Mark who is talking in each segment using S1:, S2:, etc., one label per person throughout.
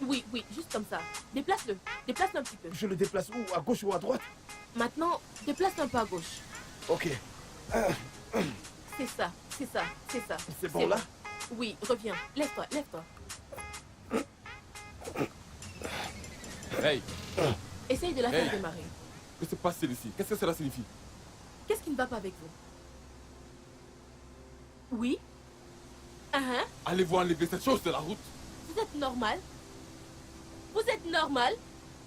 S1: Oui, oui, juste comme ça. Déplace-le. Déplace-le un petit peu.
S2: Je le déplace où? À gauche ou à droite?
S1: Maintenant, déplace-le un peu à gauche.
S2: Ok.
S1: C'est ça, c'est ça, c'est ça.
S2: C'est bon là?
S1: Oui, reviens. Lève-toi, lève-toi.
S3: Hey,
S1: Essaye de la faire démarrer.
S3: que se passe ici? Qu'est-ce que cela signifie?
S1: Qu'est-ce qui ne va pas avec vous? Oui?
S3: Allez-vous enlever cette chose de la route?
S1: Vous êtes normal? Vous êtes normal?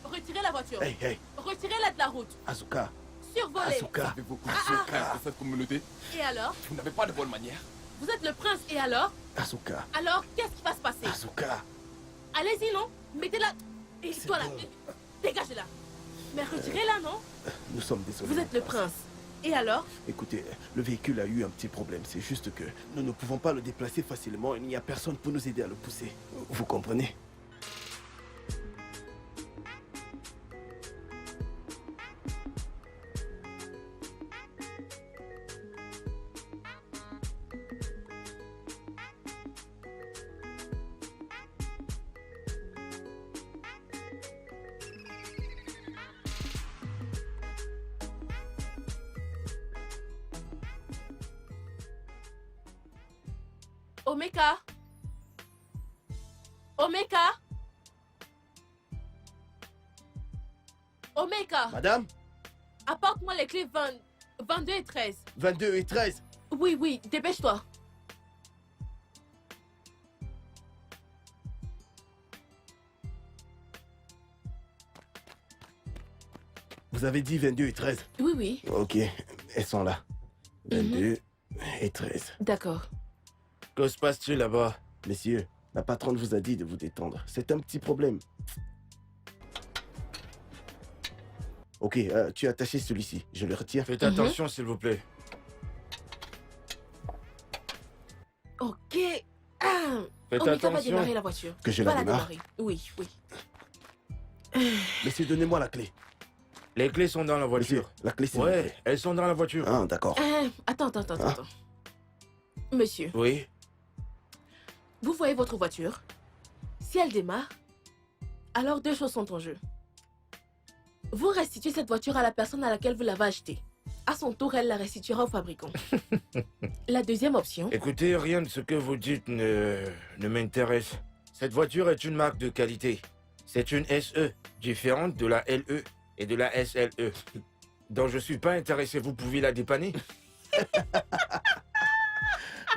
S1: Retirez la voiture.
S2: Hey, hey.
S1: Retirez-la de la route.
S2: Azuka.
S1: Survolez.
S2: Azuka.
S3: Avez beaucoup de secrets de cette communauté.
S1: Et alors?
S3: Vous n'avez pas de bonne manière.
S1: Vous êtes le prince, et alors?
S2: Azuka.
S1: Alors, qu'est-ce qui va se passer?
S2: Azuka.
S1: Allez-y, non? Mettez-la... Et
S2: C'est
S1: toi là,
S2: bon.
S1: dégagez-la. Mais retirez-la, non?
S2: Nous sommes désolés.
S1: Vous êtes le prince. Et alors?
S2: Écoutez, le véhicule a eu un petit problème. C'est juste que nous ne pouvons pas le déplacer facilement. Il n'y a personne pour nous aider à le pousser. Vous comprenez?
S1: Omeka? Omeka? Omeka,
S2: Madame?
S1: apporte-moi les clés 22 et 13.
S2: 22 et 13.
S1: Oui, oui, dépêche-toi.
S2: Vous avez dit 22 et 13.
S1: Oui, oui,
S2: Ok, elles sont là. 22 et 13.
S1: d'accord.
S2: Que se passe-t-il là-bas? Messieurs, la patronne vous a dit de vous détendre. C'est un petit problème. Ok, tu as attaché celui-ci. Je le retire.
S4: Faites attention, s'il vous plaît.
S1: Ok. Ah.
S4: Faites
S1: Omeka va
S4: attention.
S1: démarrer la voiture.
S2: Que je
S1: Va
S2: la démarre?
S1: démarrer. Oui, oui.
S2: Messieurs, donnez-moi la clé.
S4: Les clés sont dans la
S2: Monsieur,
S4: voiture.
S2: la clé, c'est
S4: Ouais, elles sont dans la voiture.
S2: Ah, d'accord.
S1: Attends. Monsieur,
S4: Oui.
S1: vous voyez votre voiture? Si elle démarre, alors deux choses sont en jeu. Vous restituez cette voiture à la personne à laquelle vous l'avez achetée. À son tour, elle la restituera au fabricant. La deuxième option...
S4: Écoutez, rien de ce que vous dites ne m'intéresse. Cette voiture est une marque de qualité. C'est une SE, différente de la LE et de la SLE. Donc je suis pas intéressé, vous pouvez la dépanner.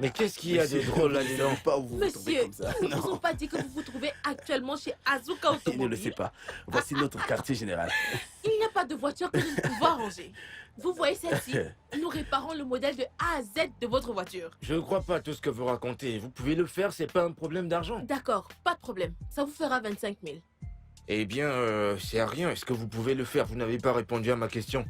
S4: Mais qu'est-ce qu'il y a de
S2: Monsieur,
S4: drôle
S2: vous ne
S4: là-dedans?
S2: savez pas où vous vous trouvez
S1: Monsieur,
S2: comme ça.
S1: ils ne vous
S2: Non,
S1: ont pas dit que vous vous trouvez actuellement chez Azuka
S2: il ne le
S1: Automobile.
S2: sait pas. Voici notre quartier général.
S1: Il n'y a pas de voiture que nous ne pouvons arranger. Vous voyez celle-ci? Nous réparons le modèle de A à Z de votre voiture.
S4: Je ne crois pas à tout ce que vous racontez. Vous pouvez le faire, c'est pas un problème d'argent.
S1: D'accord, pas de problème. Ça vous fera 25 000.
S4: Eh bien, c'est à rien. Est-ce que vous pouvez le faire? Vous n'avez pas répondu à ma question.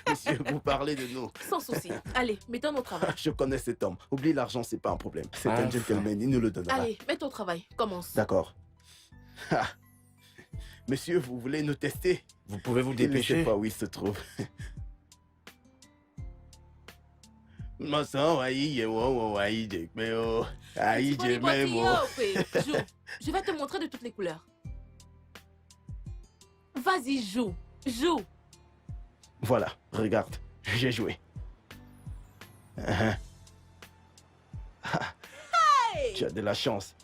S2: Monsieur, vous parlez de nous.
S1: Sans souci. Allez, mettons au travail.
S2: Je connais cet homme. Oublie l'argent, c'est pas un problème. C'est un
S4: Enfin.
S2: gentleman, il nous le donnera.
S1: Allez, mets au travail. Commence.
S2: D'accord. Ah. Monsieur, vous voulez nous tester?
S4: Vous pouvez vous
S2: Il ne sait
S4: dépêcher?
S2: pas où il se trouve.
S1: Joue. Je vais te montrer de toutes les couleurs. Vas-y, joue. Joue.
S2: Voilà, regarde, j'ai joué. Ah.
S1: Hey!
S2: Tu as de la chance.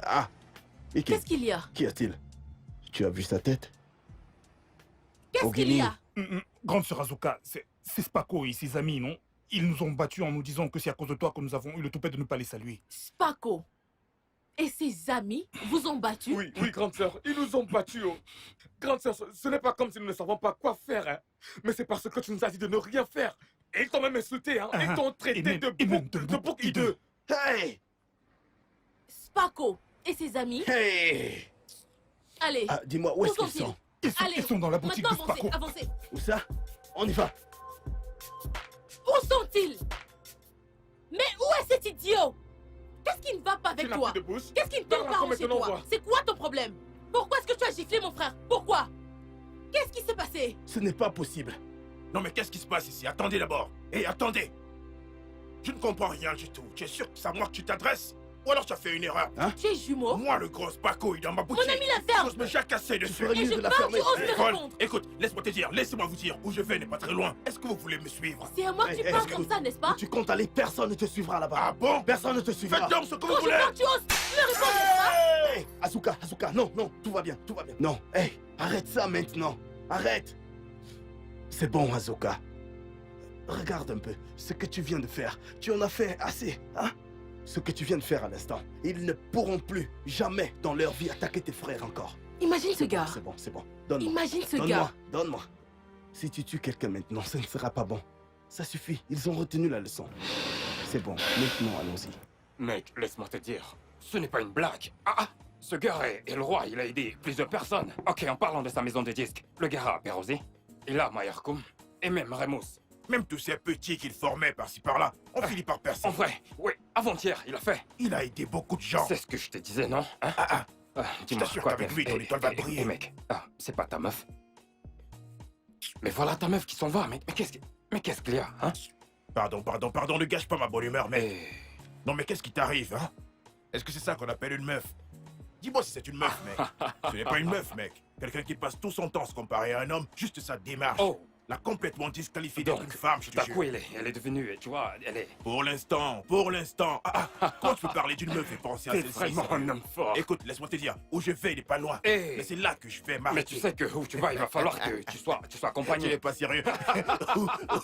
S2: Ah, et
S1: Qu'est-ce qu'il y a?
S2: qu'y a-t-il? Tu as vu sa tête?
S1: Qu'est-ce qu'il y a?
S5: Grande sœur Azuka, c'est Spako et ses amis, non? Ils nous ont battus en nous disant que c'est à cause de toi que nous avons eu le toupet de ne pas les saluer.
S1: Spako et ses amis vous ont battu?
S3: Oui, grande sœur, ils nous ont battus. Oh. Grande sœur, ce n'est pas comme si nous ne savons pas quoi faire. Hein. Mais c'est parce que tu nous as dit de ne rien faire. Et ils t'ont même insulté. Hein. Ils t'ont traité de bouc hideux.
S2: Hey!
S1: Spako et ses amis?
S2: Hey!
S1: Allez,
S2: Ah, dis-moi, où est-ce qu'ils
S1: sont-ils?
S2: sont?
S1: Allez,
S5: Ils sont dans la boutique de
S1: maintenant
S5: Spako.
S1: avancez.
S2: Où ça? On y va.
S1: Où sont-ils? Mais où est cet idiot? Qu'est-ce qui ne va pas avec
S3: Tu n'as
S1: toi?
S3: plus de bouche?
S1: Qu'est-ce qui ne
S3: Donne
S1: tourne
S3: la
S1: pas
S3: forme
S1: rond chez
S3: maintenant,
S1: toi?
S3: voir.
S1: C'est quoi ton problème? Pourquoi est-ce que tu as giflé mon frère? Pourquoi? Qu'est-ce qui s'est passé?
S2: Ce n'est pas possible.
S6: Non mais qu'est-ce qui se passe ici? Attendez d'abord. Hé, attendez. Je ne comprends rien du tout. Tu es sûr que c'est à moi que tu t'adresses? Ou alors tu as fait une erreur.
S2: Hein?
S1: Tu es jumeau.
S6: Moi, le gros Paco, il est dans ma boutique.
S1: Mon ami la ferme.
S6: J'ose me jacasser dessus.
S2: ferais
S1: Et
S2: mieux
S1: je
S2: de la
S1: parle,
S2: fermer.
S1: tu oses me
S6: Paul,
S1: répondre.
S6: écoute, laissez-moi vous dire où je vais n'est pas très loin. Est-ce que vous voulez me suivre?
S1: C'est à moi que
S2: Hey,
S1: tu
S2: hey,
S1: parles
S2: est-ce
S1: comme
S2: que-
S1: ça, n'est-ce pas?
S2: Tu comptes aller, personne ne te suivra là-bas.
S6: Ah bon?
S2: Personne ne te suivra.
S6: Faites donc ce que vous
S1: Quand je
S6: voulez.
S1: parle, tu oses me répondre, n'est-ce pas?
S2: Hey, Asuka, non, tout va bien, tout va bien. Non, hey, arrête ça maintenant. Arrête. C'est bon, Asuka. Regarde un peu ce que tu viens de faire. Tu en as fait assez, hein? Ce que tu viens de faire à l'instant. Ils ne pourront plus, jamais dans leur vie, attaquer tes frères encore.
S1: Imagine ce gars.
S2: C'est bon. Donne-moi.
S1: Imagine ce
S2: Donne-moi,
S1: gars.
S2: donne-moi. Si tu tues quelqu'un maintenant, ce ne sera pas bon. Ça suffit, ils ont retenu la leçon. C'est bon, maintenant allons-y.
S3: Mec, laisse-moi te dire, ce n'est pas une blague. Ce gars est le roi, il a aidé plusieurs personnes. Ok, en parlant de sa maison de disques, le gars a Perosé, il a Mayarkoum, et même Remus.
S6: Même tous ces petits qu'il formait par-ci par-là, on finit par percer.
S3: En vrai, oui, avant-hier, il a fait.
S6: Il a aidé beaucoup de gens.
S3: C'est ce que je te disais, non? Hein? Dis-moi,
S6: t'assure
S3: quoi,
S6: qu'avec
S3: Bev?
S6: lui, ton étoile va
S3: Eh,
S6: briller.
S3: mec, c'est pas ta meuf. Mais voilà ta meuf qui s'en va, mais qu'est-ce qu'il y a, hein?
S6: Pardon, ne gâche pas ma bonne humeur, mec.
S3: Et...
S6: Non mais qu'est-ce qui t'arrive, hein? Est-ce que c'est ça qu'on appelle une meuf? Dis-moi si c'est une meuf, mec. Ce n'est pas une meuf, mec. Quelqu'un qui passe tout son temps à se comparer à un homme, juste sa démarche.
S3: Oh,
S6: L'a complètement disqualifié d'être
S3: donc,
S6: une femme, je te
S3: tout à
S6: jure.
S3: coup, elle est devenue, tu vois, elle est...
S6: Pour l'instant. Quand tu peux parler d'une meuf et penser à
S3: T'es
S6: celle-ci,
S3: vraiment un homme fort.
S6: écoute, laisse-moi te dire, où je vais, il n'est pas loin.
S3: Eh.
S6: Mais c'est là que je vais marcher.
S3: Mais tu sais que où tu vas, il va falloir que tu sois
S6: Tu
S3: accompagné.
S6: n'es pas sérieux.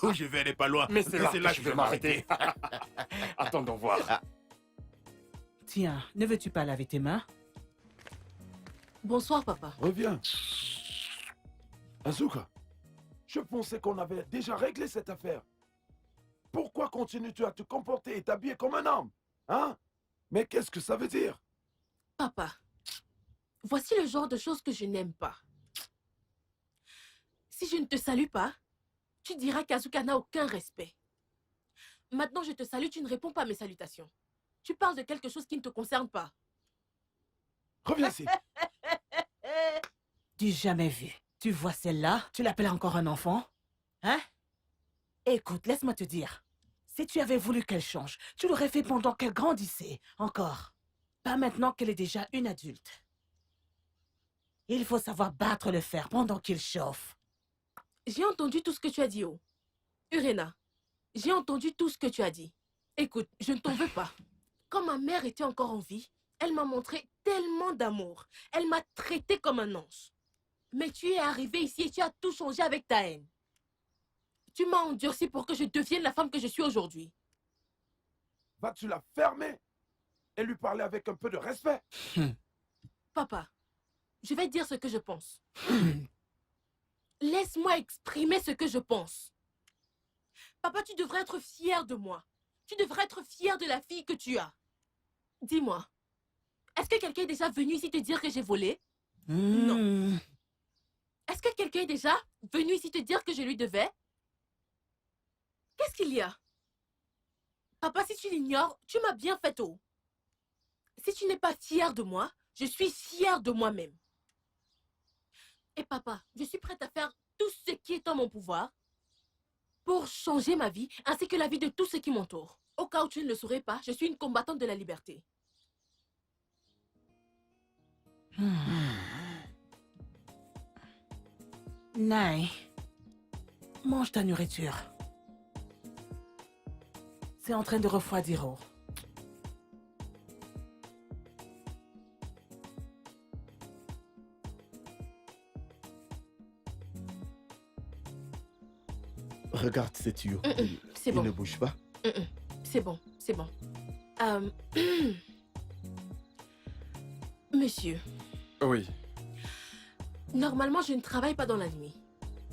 S6: où je vais, elle n'est pas loin.
S3: Mais c'est là que je vais m'arrêter. Attendons voir.
S7: Tiens, ne veux-tu pas laver tes mains?
S1: Bonsoir, papa.
S8: Reviens. Asuka, je pensais qu'on avait déjà réglé cette affaire. Pourquoi continues-tu à te comporter et t'habiller comme un homme? Hein? Mais qu'est-ce que ça veut dire?
S1: Papa, voici le genre de choses que je n'aime pas. Si je ne te salue pas, tu diras qu'Azuka n'a aucun respect. Maintenant, je te salue, tu ne réponds pas à mes salutations. Tu parles de quelque chose qui ne te concerne pas.
S8: Reviens ici.
S7: Du jamais vu. Tu vois celle-là? Tu l'appelles encore un enfant? Hein? Écoute, laisse-moi te dire. Si tu avais voulu qu'elle change, tu l'aurais fait pendant qu'elle grandissait. Encore. Pas maintenant qu'elle est déjà une adulte. Il faut savoir battre le fer pendant qu'il chauffe.
S1: J'ai entendu tout ce que tu as dit, oh. Urena, j'ai entendu tout ce que tu as dit. Écoute, je ne t'en veux pas. Quand ma mère était encore en vie, elle m'a montré tellement d'amour. Elle m'a traité comme un ange. Mais tu es arrivé ici et tu as tout changé avec ta haine. Tu m'as endurci pour que je devienne la femme que je suis aujourd'hui.
S8: Vas-tu la fermer et lui parler avec un peu de respect?
S1: Papa, je vais dire ce que je pense. Laisse-moi exprimer ce que je pense. Papa, tu devrais être fier de moi. Tu devrais être fier de la fille que tu as. Dis-moi, est-ce que quelqu'un est déjà venu ici te dire que j'ai volé? Non. Est-ce que quelqu'un est déjà venu ici te dire que je lui devais? Qu'est-ce qu'il y a? Papa, si tu l'ignores, tu m'as bien fait haut. Si tu n'es pas fier de moi, je suis fière de moi-même. Et papa, je suis prête à faire tout ce qui est en mon pouvoir pour changer ma vie ainsi que la vie de tous ceux qui m'entourent. Au cas où tu ne le saurais pas, je suis une combattante de la liberté.
S7: Nai, mange ta nourriture. C'est en train de refroidir. Oh.
S2: Regarde ces tuyaux.
S1: C'est
S2: Ils
S1: bon.
S2: ne bougent pas.
S1: C'est bon, c'est bon. Monsieur,
S3: Oui.
S1: normalement, je ne travaille pas dans la nuit.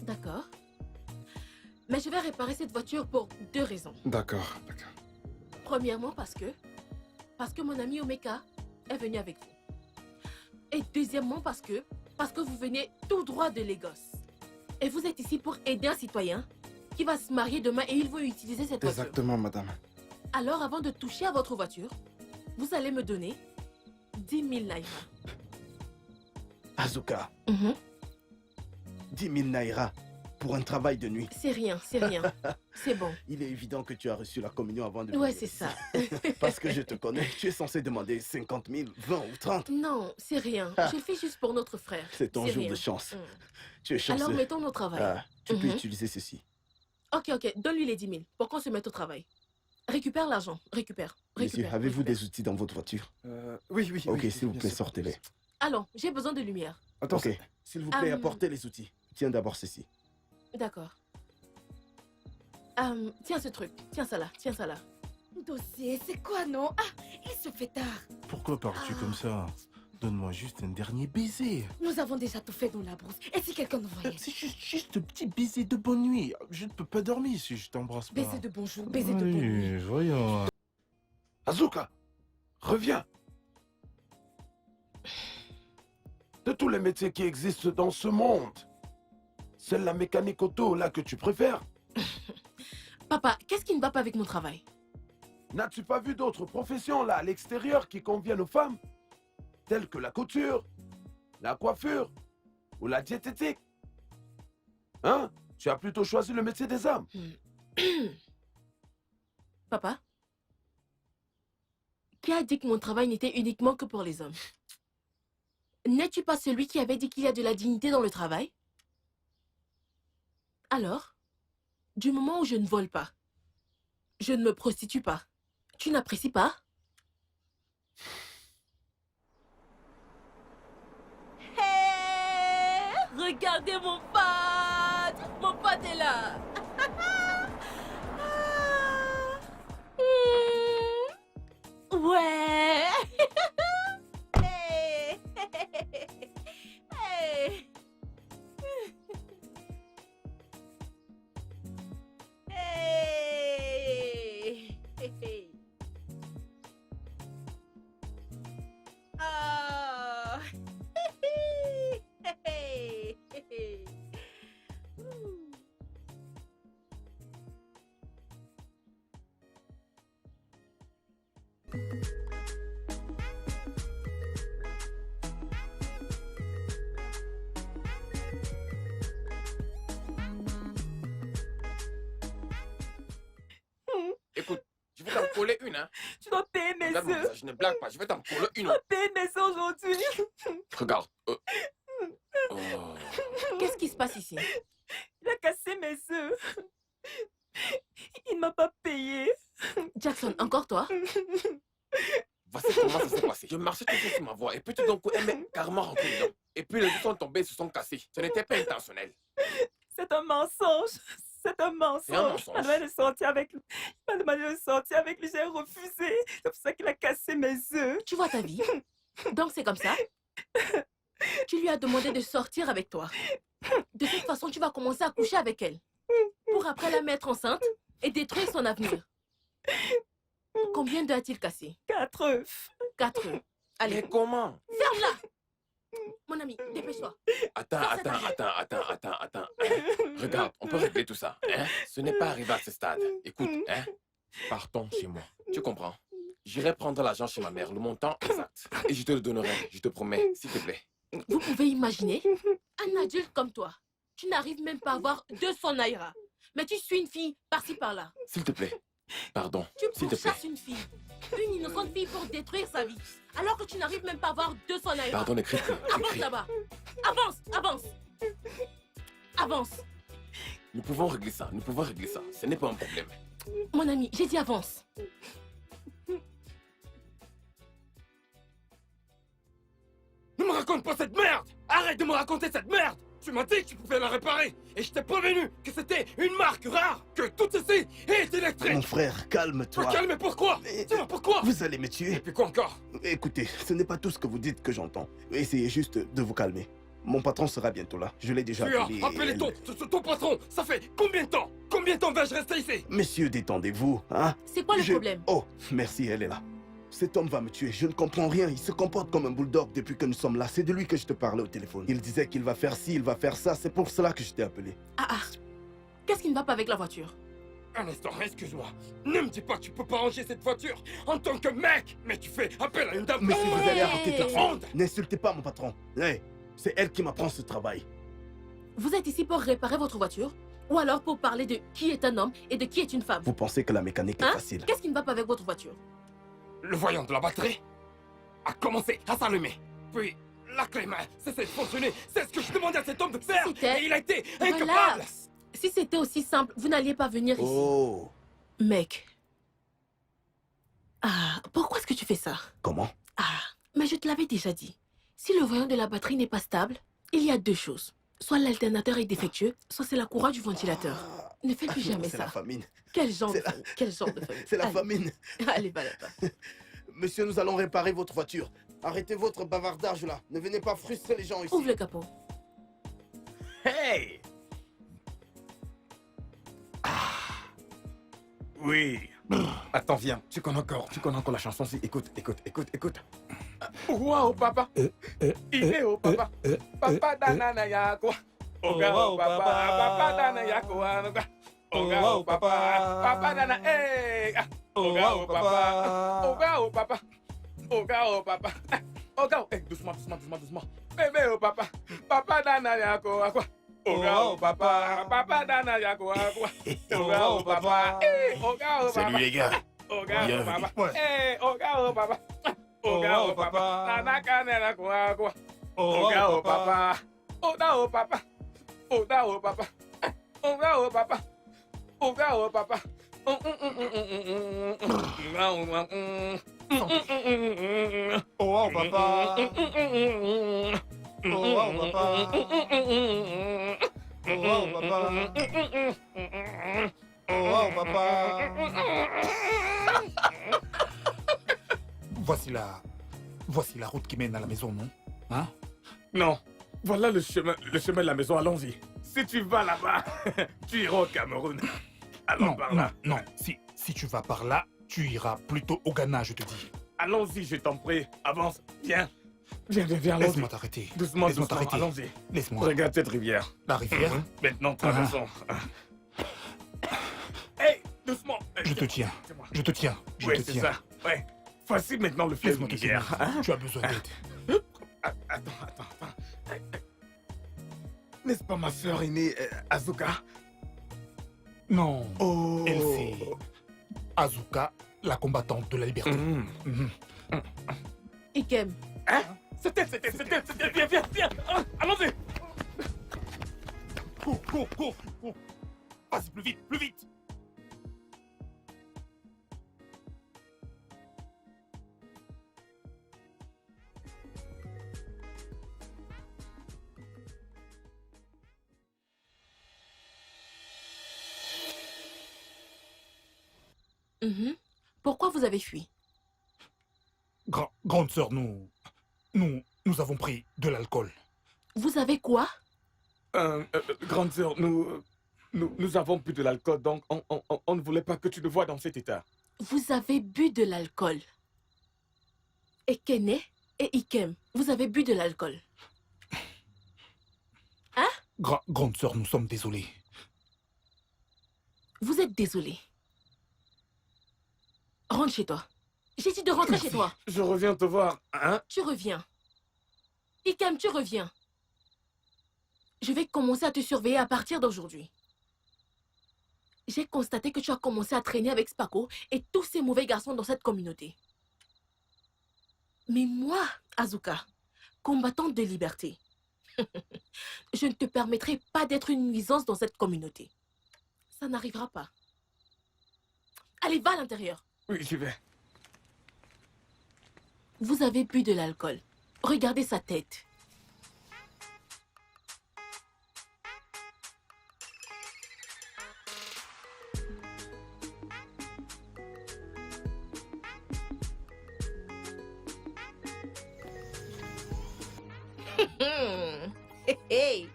S1: D'accord? Mais je vais réparer cette voiture pour 2 raisons.
S3: D'accord.
S1: Premièrement, parce que mon ami Omeka est venu avec vous. Et deuxièmement, parce que vous venez tout droit de Lagos. Et vous êtes ici pour aider un citoyen qui va se marier demain et il veut utiliser cette voiture.
S3: Exactement, madame.
S1: Alors, avant de toucher à votre voiture, vous allez me donner 10 000 naira.
S2: Asuka,
S1: Mhm.
S2: 10 000 naira. pour un travail de nuit.
S1: C'est rien, c'est rien. C'est bon.
S2: Il est évident que tu as reçu la communion avant de
S1: Ouais,
S2: venir
S1: c'est
S2: ici.
S1: ça.
S2: Parce que je te connais, tu es censé demander 50 000, 20 ou 30.
S1: Non, c'est rien. Je le fais juste pour notre frère.
S2: C'est ton jour
S1: rien.
S2: de chance.
S1: Mm.
S2: Tu es chanceux.
S1: Alors, mettons-nous au travail.
S2: Ah, tu peux
S1: Mhm.
S2: utiliser ceci.
S1: Ok, donne-lui les 10 000 pour qu'on se mette au travail. Récupère l'argent, récupère.
S2: Monsieur,
S1: récupère,
S2: avez-vous
S1: récupère.
S2: des outils dans votre voiture?
S3: Oui, oui.
S2: Ok,
S3: oui,
S2: s'il vous
S3: bien
S2: plaît,
S3: sûr.
S2: sortez-les.
S1: Allons, j'ai besoin de lumière.
S3: Attends,
S2: Ok, s'il vous plaît,
S1: Ah,
S2: apportez les outils. Tiens d'abord ceci.
S1: D'accord. Tiens ce truc, tiens ça là.
S9: Dossier, c'est quoi, non? Ah, il se fait tard.
S6: Pourquoi parles-tu comme ça? Donne-moi juste un dernier baiser.
S9: Nous avons déjà tout fait dans la brousse. Et si quelqu'un nous voyait?
S6: C'est juste un petit baiser de bonne nuit. Je ne peux pas dormir si je t'embrasse pas.
S9: Baiser de bonjour, baiser de bonne nuit.
S6: Oui, voyons.
S8: Azuka, reviens. De tous les métiers qui existent dans ce monde, c'est la mécanique auto là que tu préfères.
S1: Papa, qu'est-ce qui ne va pas avec mon travail?
S8: N'as-tu pas vu d'autres professions là à l'extérieur qui conviennent aux femmes? Telles que la couture, la coiffure ou la diététique. Hein? Tu as plutôt choisi le métier des hommes.
S1: Papa? Qui a dit que mon travail n'était uniquement que pour les hommes? N'es-tu pas celui qui avait dit qu'il y a de la dignité dans le travail? Alors, du moment où je ne vole pas, je ne me prostitue pas, tu n'apprécies pas? Hey! Regardez mon pote! Mon pote est là! Ouais! Hey! Hey! Hey! Hey! Ah! Hey! Hey! Ouh.
S10: Écoute, je vais t'en coller une, hein.
S7: Tu dois payer mes
S10: Regarde mon
S7: œufs.
S10: visage, je ne blague pas, je vais t'en coller
S7: Tu
S10: une.
S7: dois payer mes œufs aujourd'hui.
S10: Regarde. Oh.
S1: Qu'est-ce qui se passe ici?
S7: Il a cassé mes œufs. Il ne m'a pas payé.
S1: Jackson, encore toi?
S10: Voici comment ça s'est passé. Je marchais tout seul sur ma voie et puis tout d'un coup, elle m'est carrément rentrée dedans. Et puis les œufs sont tombés et se sont cassés. Ce n'était pas intentionnel.
S7: C'est un mensonge. C'est un mensonge.
S10: C'est un mensonge.
S7: Il m'a demandé de sortir avec lui. Il m'a demandé de sortir avec lui. J'ai refusé. C'est pour ça qu'il a cassé mes œufs.
S1: Tu vois ta vie? Donc c'est comme ça? Tu lui as demandé de sortir avec toi. De toute façon, tu vas commencer à coucher avec elle. Pour après la mettre enceinte et détruire son avenir. Combien d'œufs a-t-il cassé?
S7: 4 œufs.
S1: 4 œufs. Allez,
S10: Mais comment?
S1: ferme-la! Mon ami, dépêche-toi.
S10: Attends. Regarde, on peut régler tout ça. Hein? Ce n'est pas arrivé à ce stade. Écoute, hein? Partons chez moi. Tu comprends? J'irai prendre l'argent chez ma mère, le montant exact. Et je te le donnerai, je te promets, s'il te plaît.
S1: Vous pouvez imaginer un adulte comme toi. Tu n'arrives même pas à avoir 200 naira. Mais tu suis une fille par-ci par-là.
S10: S'il te plaît. Pardon,
S1: Tu
S10: s'il te plaît.
S1: pourchasses une fille. Une innocente fille pour détruire sa vie. Alors que tu n'arrives même pas à avoir 200 naira.
S10: Pardon, ne crie plus.
S1: Avance là-bas. Avance.
S10: Nous pouvons régler ça, Ce n'est pas un problème.
S1: Mon ami, j'ai dit avance.
S3: Ne me raconte pas cette merde! Arrête de me raconter cette merde! Tu m'as dit que tu pouvais la réparer et je t'ai prévenu que c'était une marque rare, que tout ceci est électrique!
S2: Mon frère, calme-toi.
S3: Me calme, pourquoi?
S2: Mais-
S3: Dis-moi pourquoi?
S2: Vous allez me
S3: Et
S2: tuer.
S3: puis quoi encore?
S2: Écoutez, ce n'est pas tout ce que vous dites que j'entends. Essayez juste de vous calmer. Mon patron sera bientôt là. Je l'ai déjà
S3: Tu as
S2: appelé.
S3: appelé ton patron! Ça fait combien de temps? Combien de temps vais-je rester ici?
S2: Messieurs, détendez-vous, hein?
S1: C'est quoi le problème?
S2: Oh, merci, elle est là. Cet homme va me tuer, je ne comprends rien. Il se comporte comme un bulldog depuis que nous sommes là. C'est de lui que je te parlais au téléphone. Il disait qu'il va faire ci, il va faire ça. C'est pour cela que je t'ai appelé.
S1: Qu'est-ce qui ne va pas avec la voiture?
S3: Un instant, excuse-moi. Ne me dis pas que tu peux pas ranger cette voiture en tant que mec! Mais tu fais appel à une dame...
S2: Mais si vous allez arrêter de
S3: Honte!
S2: n'insultez pas mon patron. Hey, c'est elle qui m'apprend ce travail.
S1: Vous êtes ici pour réparer votre voiture? Ou alors pour parler de qui est un homme et de qui est une femme?
S2: Vous pensez que la mécanique est
S1: Hein?
S2: facile?
S1: Qu'est-ce qui ne va pas avec votre voiture?
S10: Le voyant de la batterie a commencé à s'allumer. Puis, la clé m'a cessé de fonctionner. C'est ce que je demandais à cet homme de faire.
S1: C'était-
S10: Et il a été incapable.
S1: Relax. Si c'était aussi simple, vous n'alliez pas venir ici.
S2: Oh,
S1: Mec. Ah, pourquoi est-ce que tu fais ça?
S2: comment?
S1: Ah, mais je te l'avais déjà dit. Si le voyant de la batterie n'est pas stable, il y a deux choses. Soit l'alternateur est défectueux, soit c'est la courroie du ventilateur. Ne fais plus jamais
S2: C'est
S1: ça.
S2: la famine.
S1: Quel genre de
S2: C'est la-
S1: famille? Quel genre de famille?
S2: C'est la
S1: Allez.
S2: famine.
S1: Allez, va là-bas.
S2: Monsieur, nous allons réparer votre voiture. Arrêtez votre bavardage là. Ne venez pas frustrer les gens ici.
S1: Ouvre le capot.
S3: Hey! Oui. Attends, viens. Tu connais encore la chanson si. Écoute. Waouh, papa. Il est au papa. Papa danana yako. Oga papa. Papa dana yako. Oga papa. Papa dana. Hey. Oga papa. Oga papa. Oga papa. Oga. Hey, doucement. Bébé au papa. Papa dana yako. Oga papa. Papa dana yako. Oga papa. Oga
S6: Salut
S3: papa.
S6: les gars.
S3: Oga
S6: Bienvenue.
S3: papa.
S5: Ouais.
S3: Hey, oga papa. Oga papa. Nanaka nana kwa. Oga papa. Oga papa. Oga papa. Oga papa. Oga papa.
S5: Oh, papa. Oh, papa. Oh, papa. Oh, papa. Voici la route qui mène à la maison, non? Hein?
S3: Non, voilà le chemin de la maison, allons-y. Si tu vas là-bas, tu iras au Cameroun. Allons
S5: Non,
S3: par
S5: non,
S3: là.
S5: non. Si tu vas par là, tu iras plutôt au Ghana, je te dis.
S3: Allons-y, je t'en prie. Avance, viens. Viens, allons-y.
S5: Laisse-moi t'arrêter.
S3: Doucement,
S5: Laisse-moi t'arrêter.
S3: allons-y.
S5: Laisse-moi.
S3: Regarde cette rivière.
S5: La rivière.
S3: Maintenant, traversons. Hey, doucement.
S5: Je te tiens.
S3: C'est moi.
S5: Je te tiens. Je
S3: Ouais,
S5: te
S3: c'est
S5: tiens.
S3: ça. Ouais. Voici maintenant le fleuve
S5: Laisse-moi te
S3: Niger.
S5: tenir. Tu as besoin d'aide.
S3: Attends. N'est-ce pas ma sœur aînée, Azuka?
S5: Non.
S3: Oh.
S5: Elle, c'est Azuka, la combattante de la liberté. Mhm.
S1: Ikem,
S3: Hein? C'était, viens. Allons-y.
S5: Cours. Vas-y, plus vite.
S1: pourquoi vous avez fui?
S5: Grande sœur, nous avons pris de l'alcool.
S1: Vous avez quoi?
S3: Grande sœur, nous avons bu de l'alcool, donc on ne voulait pas que tu le vois dans cet état.
S1: Vous avez bu de l'alcool. Et Kene et Ikem, vous avez bu de l'alcool. Hein?
S5: Grande sœur, nous sommes désolés.
S1: Vous êtes désolé. Rentre chez toi. J'ai dit de rentrer chez toi.
S3: Je reviens te voir, hein?
S1: Tu reviens. Ikem, tu reviens. Je vais commencer à te surveiller à partir d'aujourd'hui. J'ai constaté que tu as commencé à traîner avec Spako et tous ces mauvais garçons dans cette communauté. Mais moi, Azuka, combattante de liberté, je ne te permettrai pas d'être une nuisance dans cette communauté. Ça n'arrivera pas. Allez, va à l'intérieur.
S3: Oui, j'y vais.
S1: Vous avez bu de l'alcool. Regardez sa tête.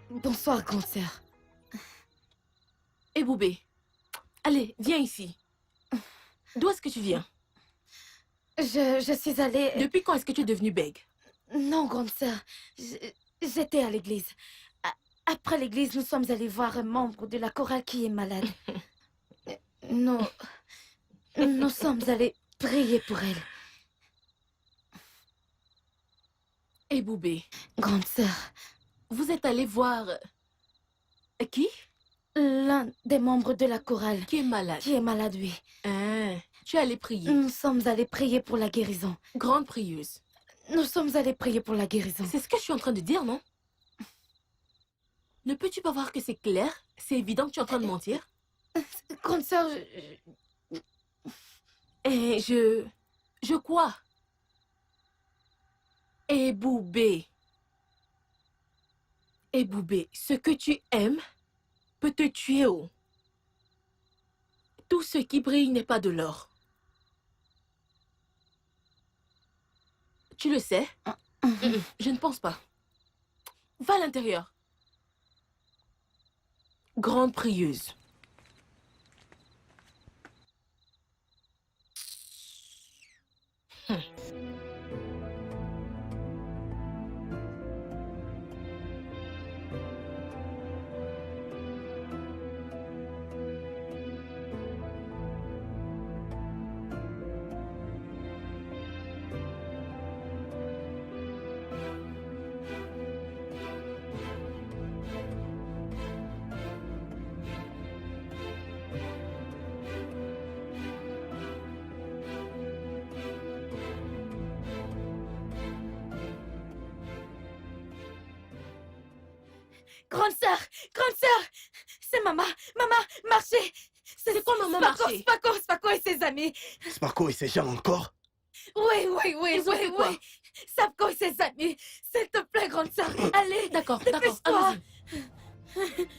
S9: Bonsoir, grande sœur.
S1: Et Boubé, allez, viens ici. D'où est-ce que tu viens?
S9: Je suis allée...
S1: Depuis quand est-ce que tu es devenue bègue?
S9: Non, grande sœur. J'étais à l'église. Après l'église, nous sommes allés voir un membre de la chorale qui est malade. Nous sommes allés prier pour elle.
S1: Et Boubé,
S9: Grande sœur,
S1: vous êtes allé voir Qui?
S9: L'un des membres de la chorale.
S1: Qui est malade?
S9: Qui est malade, oui.
S1: Hein, tu es allée prier.
S9: Nous sommes allés prier pour la guérison.
S1: Grande prieuse.
S9: Nous sommes allés prier pour la guérison.
S1: C'est ce que je suis en train de dire, non? Ne peux-tu pas voir que c'est clair? C'est évident que tu es en train de mentir?
S9: Grande sœur,
S1: Et je crois. Et Boubé. Et Boubé, ce que tu aimes peut te tuer, oh. Tout ce qui brille n'est pas de l'or. Tu le sais? Je ne pense pas. Va à l'intérieur. Grande prieuse.
S9: grande sœur, c'est maman, marchez.
S1: C'est quoi maman marcher?
S9: Spako et ses amis.
S2: Sparko et ses gens encore?
S9: Oui.
S1: Ils ont fait quoi?
S9: Spako et ses amis. S'il te plaît, grande sœur, allez.
S1: D'accord,
S9: dépêche-toi.
S1: allez-y.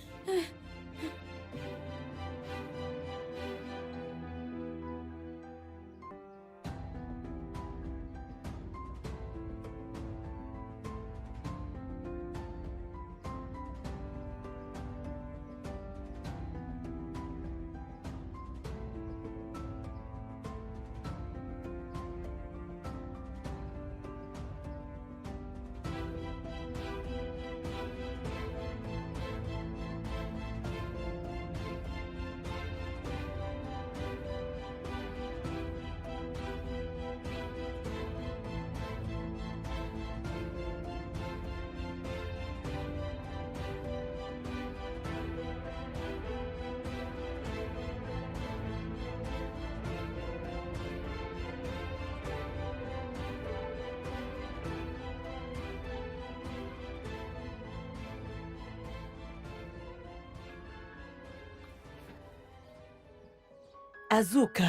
S7: Azuka,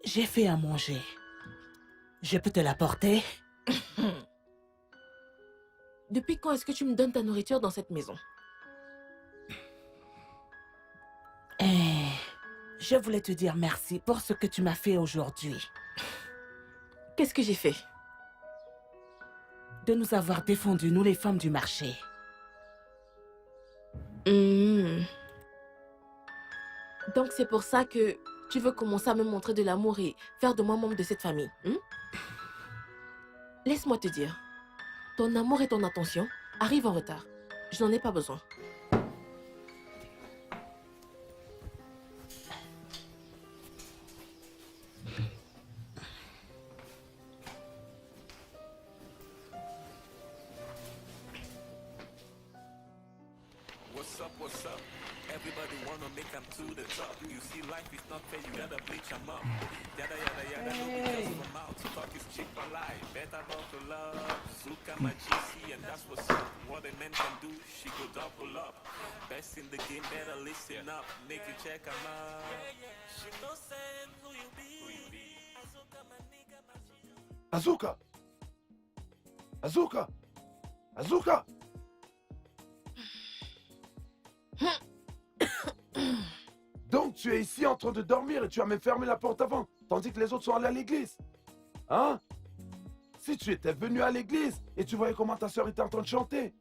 S7: j'ai fait à manger. Je peux te l'apporter?
S1: Depuis quand est-ce que tu me donnes ta nourriture dans cette maison?
S7: Je voulais te dire merci pour ce que tu m'as fait aujourd'hui.
S1: Qu'est-ce que j'ai fait?
S7: De nous avoir défendus, nous les femmes du marché.
S1: Donc c'est pour ça que tu veux commencer à me montrer de l'amour et faire de moi membre de cette famille. Laisse-moi te dire, ton amour et ton attention arrivent en retard. Je n'en ai pas besoin.
S11: What's up? Everybody wanna make them to the top. You see, life is not fair, you gotta bleach them up. Yada, no because of them out. Talk is cheap for life, better not to love. Look at my GC and that's what's up. What a man can do, she go double up. Best in the game, better listen up. Make you check them out. She no saying who you be.
S8: Azuka! Azuka! Azuka! Donc tu es ici en train de dormir et tu as même fermé la porte avant, tandis que les autres sont allés à l'église. Hein? Si tu étais venu à l'église et tu voyais comment ta soeur était en train de chanter,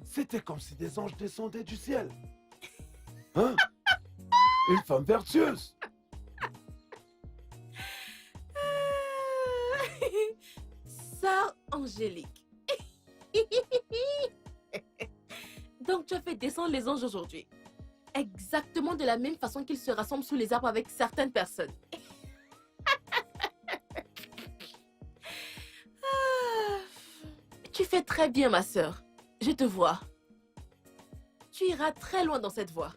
S8: c'était comme si des anges descendaient du ciel. Hein? Une femme vertueuse.
S1: Sœur Angélique. Donc tu as fait descendre les anges aujourd'hui. Exactement de la même façon qu'ils se rassemblent sous les arbres avec certaines personnes. Tu fais très bien, ma sœur. Je te vois. tu iras très loin dans cette voie.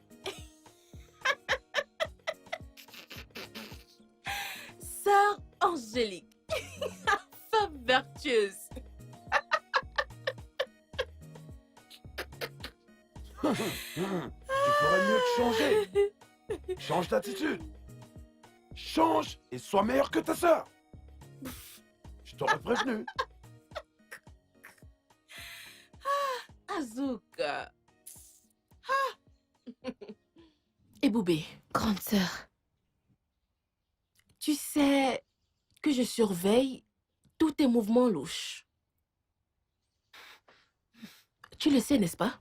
S1: Sœur Angélique, femme vertueuse.
S8: Tu ferais mieux de changer. Change d'attitude. Change et sois meilleur que ta sœur. Je t'aurais prévenu.
S1: Azouka. Et Boubé.
S9: Grande sœur.
S1: Tu sais que je surveille tous tes mouvements louches. Tu le sais, n'est-ce pas?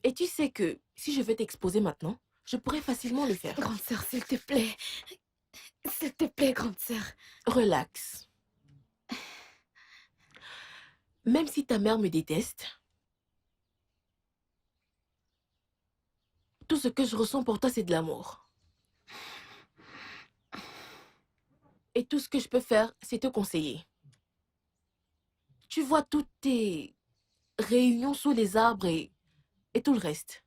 S1: Et tu sais que si je veux t'exposer maintenant, je pourrais facilement le faire.
S9: Grande sœur, s'il te plaît. S'il te plaît, grande sœur.
S1: Relax. Même si ta mère me déteste, tout ce que je ressens pour toi, c'est de l'amour. Et tout ce que je peux faire, c'est te conseiller. Tu vois toutes tes réunions sous les arbres et tout le reste.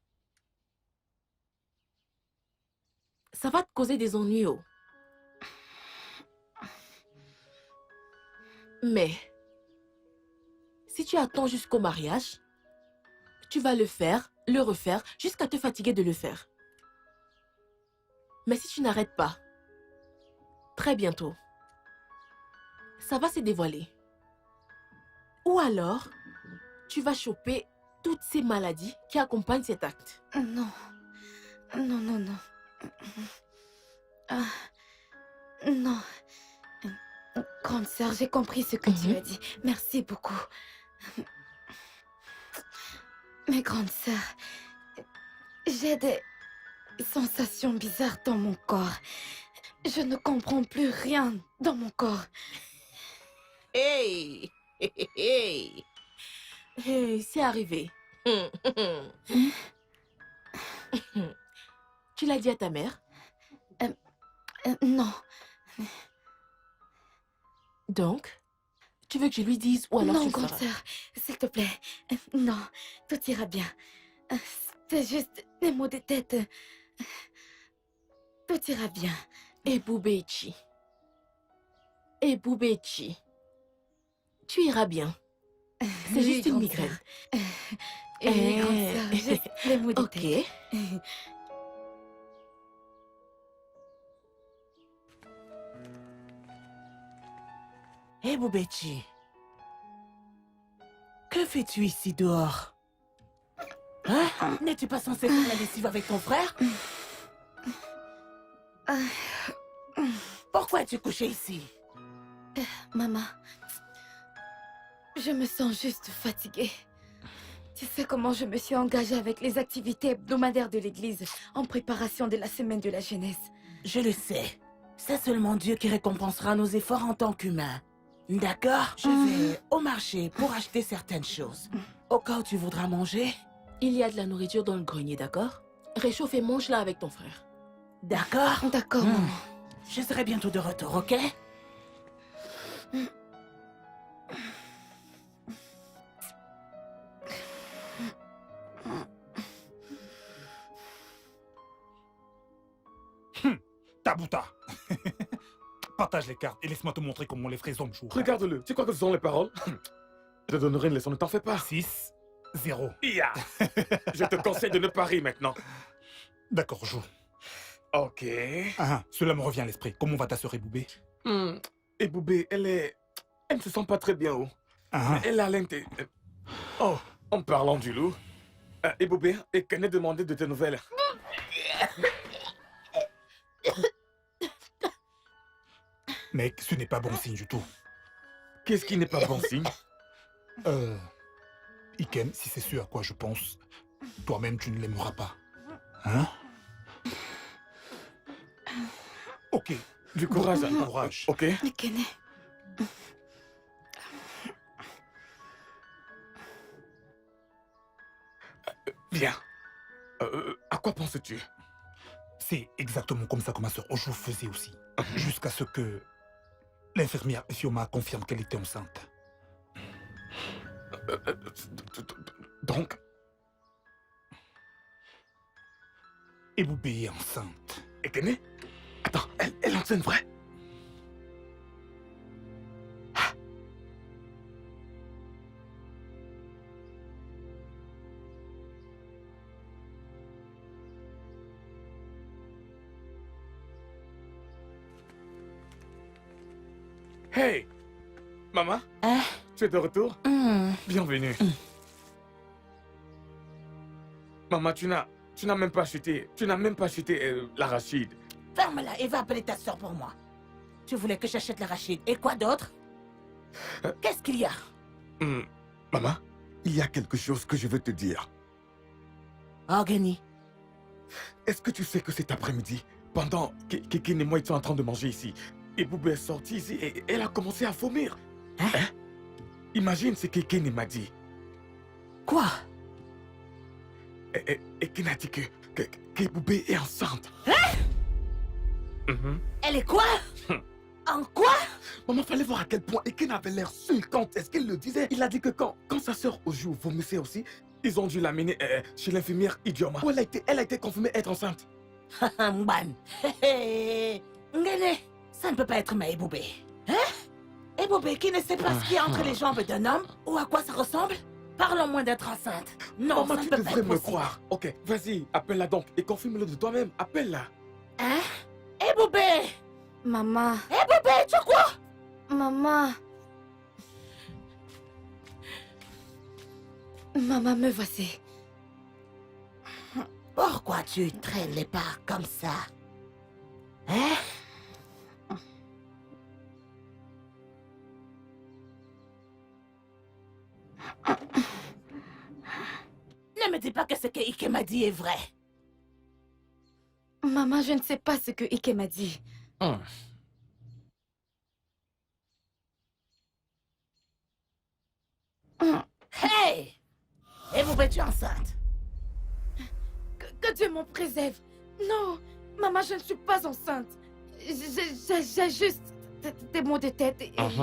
S1: Ça va te causer des ennuis. Oh. Mais, si tu attends jusqu'au mariage, tu vas le faire, le refaire, jusqu'à te fatiguer de le faire. Mais si tu n'arrêtes pas, très bientôt, ça va se dévoiler. Ou alors, tu vas choper toutes ces maladies qui accompagnent cet acte.
S9: Non. Non, non, non. Ah, non. Grande sœur, j'ai compris ce que tu as dit. Merci beaucoup. Mais grande sœur, j'ai des sensations bizarres dans mon corps. Je ne comprends plus rien dans mon corps.
S1: Hey! Hey! Hey, c'est arrivé. Tu l'as dit à ta mère?
S9: Non.
S1: Donc, tu veux que je lui dise ou alors
S9: non,
S1: tu le
S9: grande
S1: feras?
S9: sœur, s'il te plaît. Non, tout ira bien. C'est juste des maux de tête. Tout ira bien.
S1: Et Boubéchi. Et Boubéchi. Tu iras bien. C'est
S9: Oui,
S1: juste une
S9: grande
S1: migraine.
S9: sœur. Oui, grande sœur, juste les maux de
S1: Ok.
S9: tête.
S7: Hé, Boubéchi. Que fais-tu ici dehors? Hein? N'es-tu pas censé faire la lessive avec ton frère? Pourquoi es-tu couché ici?
S9: Maman, je me sens juste fatiguée. Tu sais comment je me suis engagée avec les activités hebdomadaires de l'église en préparation de la semaine de la jeunesse.
S7: Je le sais. C'est seulement Dieu qui récompensera nos efforts en tant qu'humains. D'accord? Je vais au marché pour acheter certaines choses. Au cas où tu voudras manger.
S1: Il y a de la nourriture dans le grenier, d'accord? Réchauffe et mange-la avec ton frère.
S7: D'accord?
S9: D'accord, maman.
S7: Je serai bientôt de retour, ok?
S5: Tabouta. Partage les cartes et laisse-moi te montrer comment les fraises jouent.
S10: Regarde-le, tu crois que ce sont les paroles? Je te donnerai une leçon, ne t'en fais pas.
S5: 6-0.
S10: Ya. Je te conseille de ne pas rire maintenant.
S5: D'accord, joue.
S10: Ok.
S5: Cela me revient à l'esprit. Comment va ta sœur Eboubé?
S10: Et Boubé, elle ne se sent pas très bien, oh. Mais elle a l'inté... Oh, en parlant du loup, et Boubé, et Kenneth demandait de tes nouvelles.
S5: Mec, ce n'est pas bon signe du tout.
S10: Qu'est-ce qui n'est pas bon signe?
S5: Ikem, si c'est ce à quoi je pense, toi-même tu ne l'aimeras pas. Hein? Ok.
S10: Du courage,
S5: Du courage.
S10: ok?
S9: Kenneth.
S10: Bien. À quoi penses-tu?
S5: C'est exactement comme ça que ma sœur Ojo faisait aussi. Jusqu'à ce que l'infirmière Fioma confirme qu'elle était enceinte. Donc, Eboubé est enceinte.
S2: Ekene? Attends, elle est enceinte, vrai?
S3: Hey, maman,
S7: Hein?
S3: tu es de retour? Bienvenue. Maman, tu n'as même pas acheté, l'arachide.
S7: Ferme-la et va appeler ta soeur pour moi. Tu voulais que j'achète l'arachide. Et quoi d'autre? Qu'est-ce qu'il y a?
S2: Maman, il y a quelque chose que je veux te dire.
S7: Organi.
S3: Est-ce que tu sais que cet après-midi, pendant que Keken et moi étions en train de manger ici, Eboubé est sortie ici et elle a commencé à vomir?
S7: Hein?
S3: Imagine ce que Keken m'a dit.
S7: Quoi?
S3: Et Ken a dit qu'Eboubé est enceinte.
S7: Elle est quoi? En quoi?
S3: Maman, fallait voir à quel point Eken avait l'air sulcante. Est-ce qu'il le disait? Il a dit que quand sa sœur au jour vomissait aussi, ils ont dû l'amener chez l'infirmière Idioma. Où elle a été confirmée être enceinte.
S7: Mban. Ngene, ça ne peut pas être ma Eboubé. Hein? Eboubé qui ne sait pas ce qu'il y a entre les jambes d'un homme ou à quoi ça ressemble? Parlons moins d'être enceinte. Non,
S3: Maman,
S7: ça ne
S3: tu
S7: peut pas
S3: devrais
S7: être
S3: me
S7: possible.
S3: croire. Ok, vas-y, appelle-la donc et confirme-le de toi-même. Appelle-la.
S7: Hein? Eboubé!
S9: Maman,
S7: Eboubé, tu quoi?
S9: maman. Maman, me voici.
S7: Pourquoi tu traînes les pas comme ça? Hein? Ne me dis pas que ce que Ike m'a dit est vrai.
S9: Maman, je ne sais pas ce que Ike m'a dit.
S7: Hey! Eboubé, tu es enceinte.
S9: Que Dieu m'en préserve. Non, maman, je ne suis pas enceinte. J'ai juste des maux de tête et perte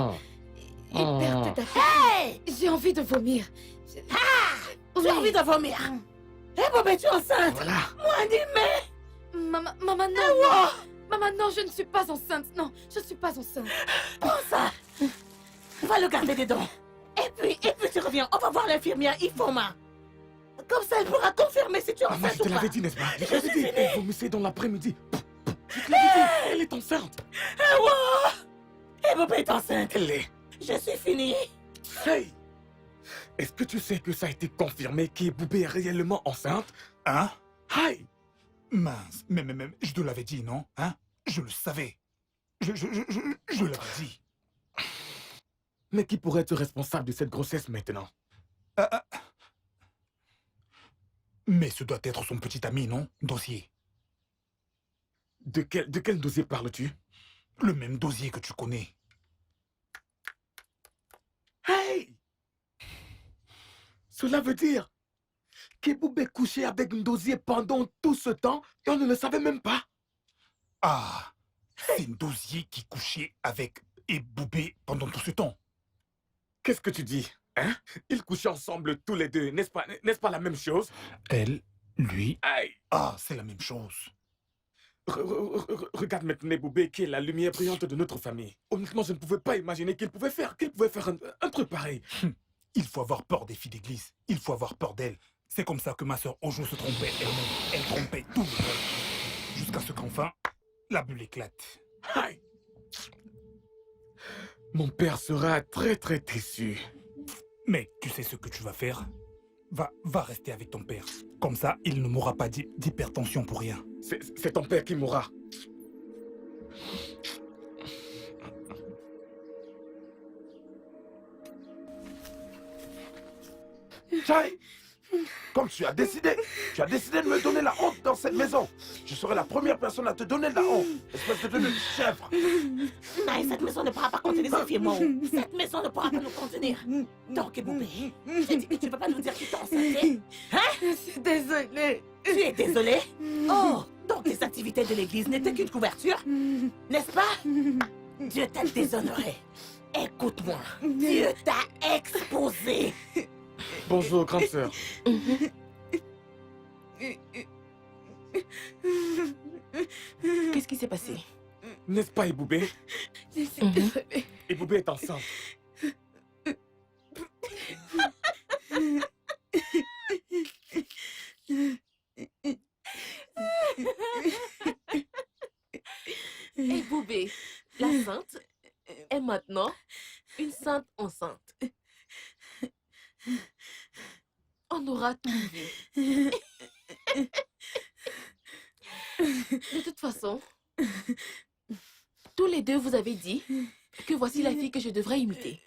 S9: d'appétit.
S7: Hey!
S9: J'ai envie de vomir.
S7: Tu as envie de vomir? Eboubé, tu es enceinte.
S2: Voilà.
S7: Moi, dis-moi.
S9: Maman, non. Maman, non, je ne suis pas enceinte. Non, je ne suis pas enceinte.
S7: Prends ça. Va le garder dedans. Et puis tu reviens. On va voir l'infirmière Ifoma. Comme ça, elle pourra confirmer si tu es
S3: Maman,
S7: enceinte
S3: je te
S7: ou pas.
S3: l'avais dit, n'est-ce pas? Je te l'avais dit. Elle vomissait dans l'après-midi. Je te l'avais dit. Elle est enceinte.
S7: Eboubé est enceinte.
S3: Elle l'est.
S7: Je suis finie.
S3: Hey! Est-ce que tu sais que ça a été confirmé qu'Eboubé est réellement enceinte?
S5: Hein?
S3: Aïe!
S5: Mince, mais je te l'avais dit, non? Hein? Je le savais. Je l'avais dit.
S3: Mais qui pourrait être responsable de cette grossesse maintenant?
S5: Mais ce doit être son petit ami, non? Dossier.
S3: De quel dossier parles-tu?
S5: Le même dossier que tu connais.
S3: Hey! Cela veut dire qu'Eboubé couchait avec Ndosier pendant tout ce temps et on ne le savait même pas.
S5: Ah, c'est Ndosier qui couchait avec Eboubé pendant tout ce temps.
S3: Qu'est-ce que tu dis? Hein? Ils couchaient ensemble tous les deux, n'est-ce pas la même chose?
S5: Elle, lui...
S3: Aïe!
S5: Ah, c'est la même chose.
S3: Regarde maintenant Eboubé qui est la lumière brillante de notre famille. Honnêtement, je ne pouvais pas imaginer qu'il pouvait faire un truc pareil.
S5: Il faut avoir peur des filles d'église. Il faut avoir peur d'elles. C'est comme ça que ma sœur Ojo se trompait elle-même. Elle trompait tout le monde. Jusqu'à ce qu'enfin, la bulle éclate.
S3: Aïe! Mon père sera très très déçu.
S5: Mais tu sais ce que tu vas faire? Va rester avec ton père. Comme ça, il ne mourra pas d'hypertension pour rien.
S3: C'est ton père qui mourra.
S8: Chai, comme tu as décidé de me donner la honte dans cette maison. Je serai la première personne à te donner de la honte, espèce de chèvre.
S7: Non, cette maison ne pourra pas contenir ces filles, moi. Cette maison ne pourra pas nous contenir. Donc, Eboubé, j'ai dit que tu ne peux pas nous dire que tu t'es enceinte. Hein?
S9: Je suis désolée.
S7: Tu es désolée? Oh, donc tes activités de l'église n'étaient qu'une couverture? N'est-ce pas? Dieu t'a déshonoré. Écoute-moi, Dieu t'a exposé.
S10: Bonjour, grande sœur.
S1: Qu'est-ce qui s'est passé?
S10: N'est-ce pas, Eboubé? Eboubé est enceinte.
S1: Et Boubé, la sainte, est maintenant une sainte enceinte. On aura tout vu. De toute façon, tous les deux vous avez dit que voici la fille que je devrais imiter.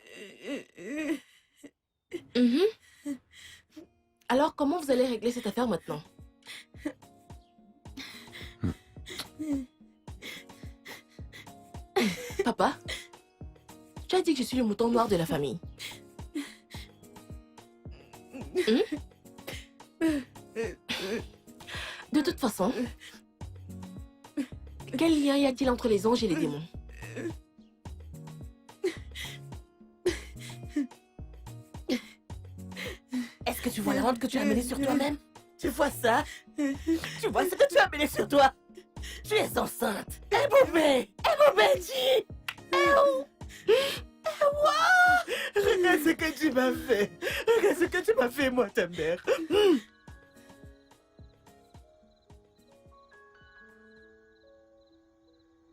S1: Alors comment vous allez régler cette affaire maintenant? Papa, tu as dit que je suis le mouton noir de la famille. De toute façon, quel lien y a-t-il entre les anges et les démons?
S7: Est-ce que tu vois la honte que tu as amenée sur toi-même? Tu vois ça? Tu vois ce que tu as amené sur toi? Tu es enceinte. Eboubé! Eboubé, dis!
S12: Regarde ce que tu m'as fait. Regarde ce que tu m'as fait, moi, ta mère.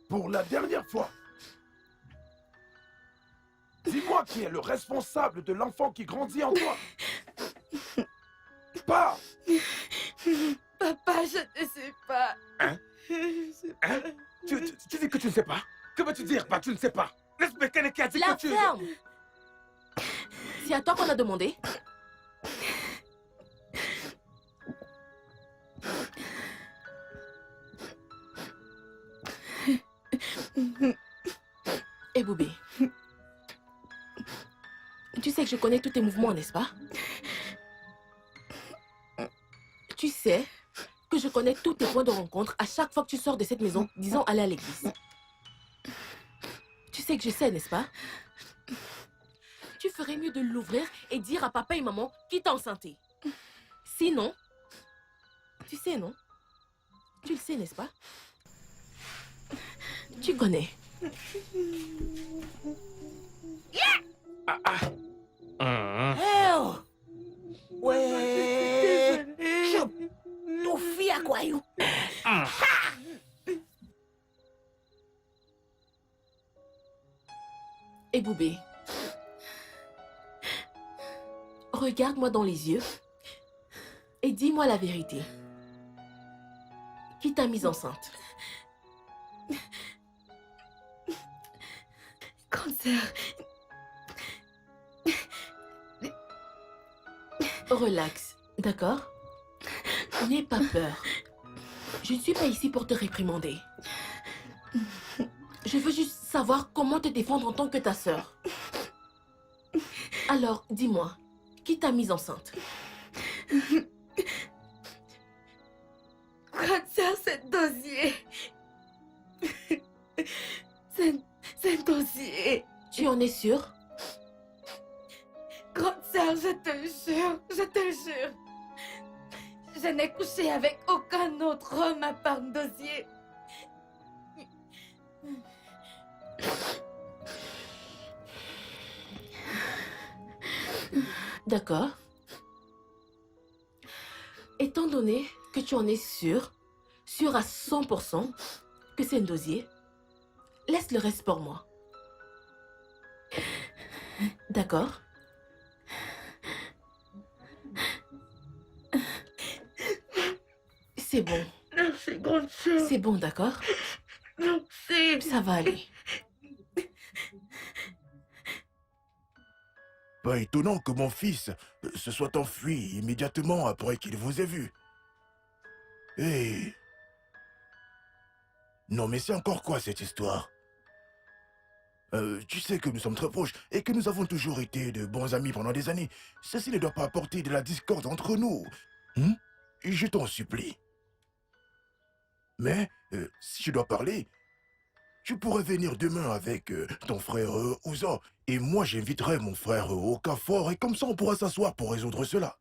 S8: Pour la dernière fois, dis-moi qui est le responsable de l'enfant qui grandit en toi. Pas.
S9: Papa, je ne sais pas.
S3: Hein? Tu dis que tu ne sais pas? Que veux-tu dire par tu ne sais pas? Laisse-moi quelqu'un qui a dit
S1: La
S3: que tu...
S1: ferme! C'est à toi qu'on a demandé. Et Boubé, tu sais que je connais tous tes mouvements, n'est-ce pas? Tu sais que je connais tous tes points de rencontre à chaque fois que tu sors de cette maison, disons aller à l'église. Tu sais que je sais, n'est-ce pas? Tu ferais mieux de l'ouvrir et dire à papa et maman qui t'a enceinté. Sinon, tu sais, non? Tu le sais, n'est-ce pas? Tu connais.
S7: Eh oh! Ouais! Ton fille à quoi, you?
S1: Et Boubé, regarde-moi dans les yeux et dis-moi la vérité. Qui t'a mise enceinte?
S9: Cancer.
S1: Relax, d'accord? N'aie pas peur. Je ne suis pas ici pour te réprimander. Je veux juste savoir comment te défendre en tant que ta sœur. Alors, dis-moi, qui t'a mise enceinte?
S9: Cancer, c'est dossier. C'est dossier.
S1: Tu en es sûre?
S9: Grande sœur, je te jure. Je n'ai couché avec aucun autre homme à part Dossier.
S1: D'accord. Étant donné que tu en es sûre à 100% que c'est un dosier, laisse le reste pour moi. D'accord? C'est bon.
S9: Merci, grande sœur.
S1: C'est bon, d'accord?
S9: Merci.
S1: Ça va aller.
S6: Pas étonnant que mon fils se soit enfui immédiatement après qu'il vous ait vu. Non, mais c'est encore quoi cette histoire? Tu sais que nous sommes très proches et que nous avons toujours été de bons amis pendant des années. Ceci ne doit pas apporter de la discorde entre nous. Je t'en supplie. Mais, si je dois parler, Tu pourrais venir demain avec ton frère Ouzo. Et moi, j'inviterai mon frère Okafor. Et comme ça, on pourra s'asseoir pour résoudre cela.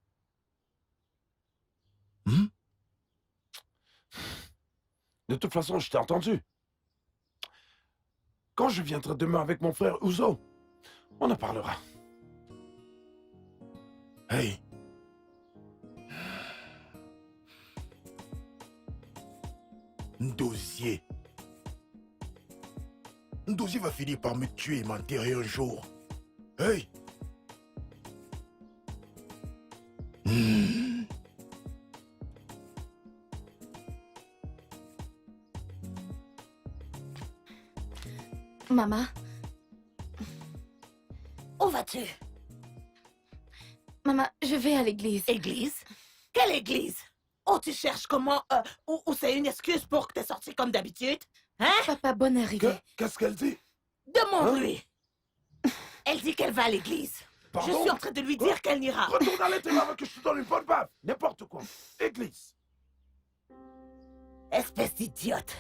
S8: De toute façon, je t'ai entendu. Quand je viendrai demain avec mon frère Ouzo, on en parlera.
S6: Hey. Ndosier. Ndosier va finir par me tuer et m'enterrer un jour. Hey.
S9: Maman.
S7: Où vas-tu?
S9: Maman, je vais à l'église.
S7: Église? Quelle église? Oh, tu cherches comment? Ou c'est une excuse pour que t'es sorti comme d'habitude? Hein?
S9: Papa, bonne arrivée.
S8: Qu'est-ce qu'elle dit?
S7: Demande-lui. Elle dit qu'elle va à l'église.
S8: Pardon?
S7: Je suis en train de lui dire qu'elle n'ira.
S8: Retourne à l'intérieur avant que je te donne une bonne baffe. N'importe quoi. Église.
S7: Espèce d'idiote.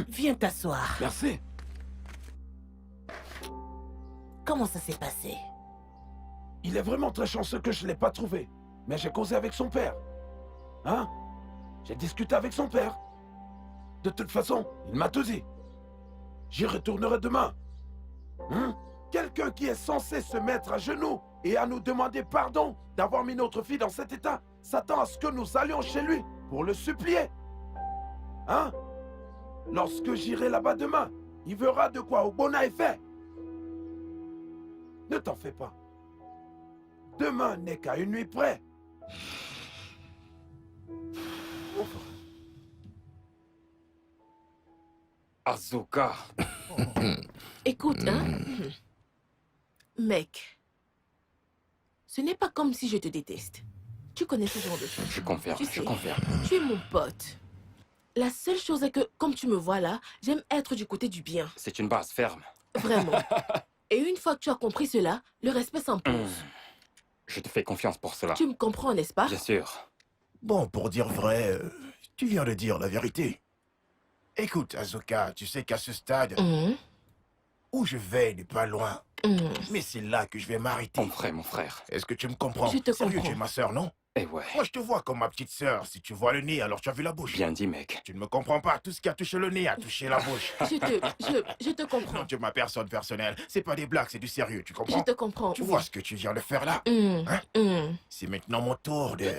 S7: Viens t'asseoir.
S8: Merci.
S7: Comment ça s'est passé?
S8: Il est vraiment très chanceux que je ne l'ai pas trouvé. Mais j'ai causé avec son père. Hein? J'ai discuté avec son père. De toute façon, il m'a tout dit. J'y retournerai demain. Quelqu'un qui est censé se mettre à genoux et à nous demander pardon d'avoir mis notre fille dans cet état s'attend à ce que nous allions chez lui pour le supplier. Hein? Lorsque j'irai là-bas demain, il verra de quoi Obona est fait. Ne t'en fais pas. Demain n'est qu'à une nuit près.
S10: Asuka.
S1: Écoute, mec, ce n'est pas comme si je te déteste. Tu connais ce genre de choses.
S10: Je confirme, je confirme.
S1: Tu es mon pote. La seule chose est que, comme tu me vois là, j'aime être du côté du bien.
S10: C'est une base ferme.
S1: Vraiment. Et une fois que tu as compris cela, le respect s'impose.
S10: Je te fais confiance pour cela.
S1: Tu me comprends, n'est-ce pas?
S10: Bien sûr.
S6: Bon, pour dire vrai, tu viens de dire la vérité. Écoute, Asuka, tu sais qu'à ce stade, où je vais n'est pas loin. Mais c'est là que je vais m'arrêter.
S10: Mon frère.
S6: Est-ce que tu me comprends?
S1: Je te
S6: Sérieux,
S1: comprends.
S6: tu es ma sœur, non?
S10: Eh ouais.
S6: Moi, je te vois comme ma petite sœur. Si tu vois le nez, alors tu as vu la bouche.
S10: Bien dit, mec.
S6: Tu ne me comprends pas. Tout ce qui a touché le nez a touché la bouche.
S1: Je te comprends.
S6: Non, tu es ma personne personnelle. C'est pas des blagues, c'est du sérieux, tu comprends?
S1: Je te comprends.
S6: Tu vois ce que tu viens de faire là? C'est maintenant mon tour de...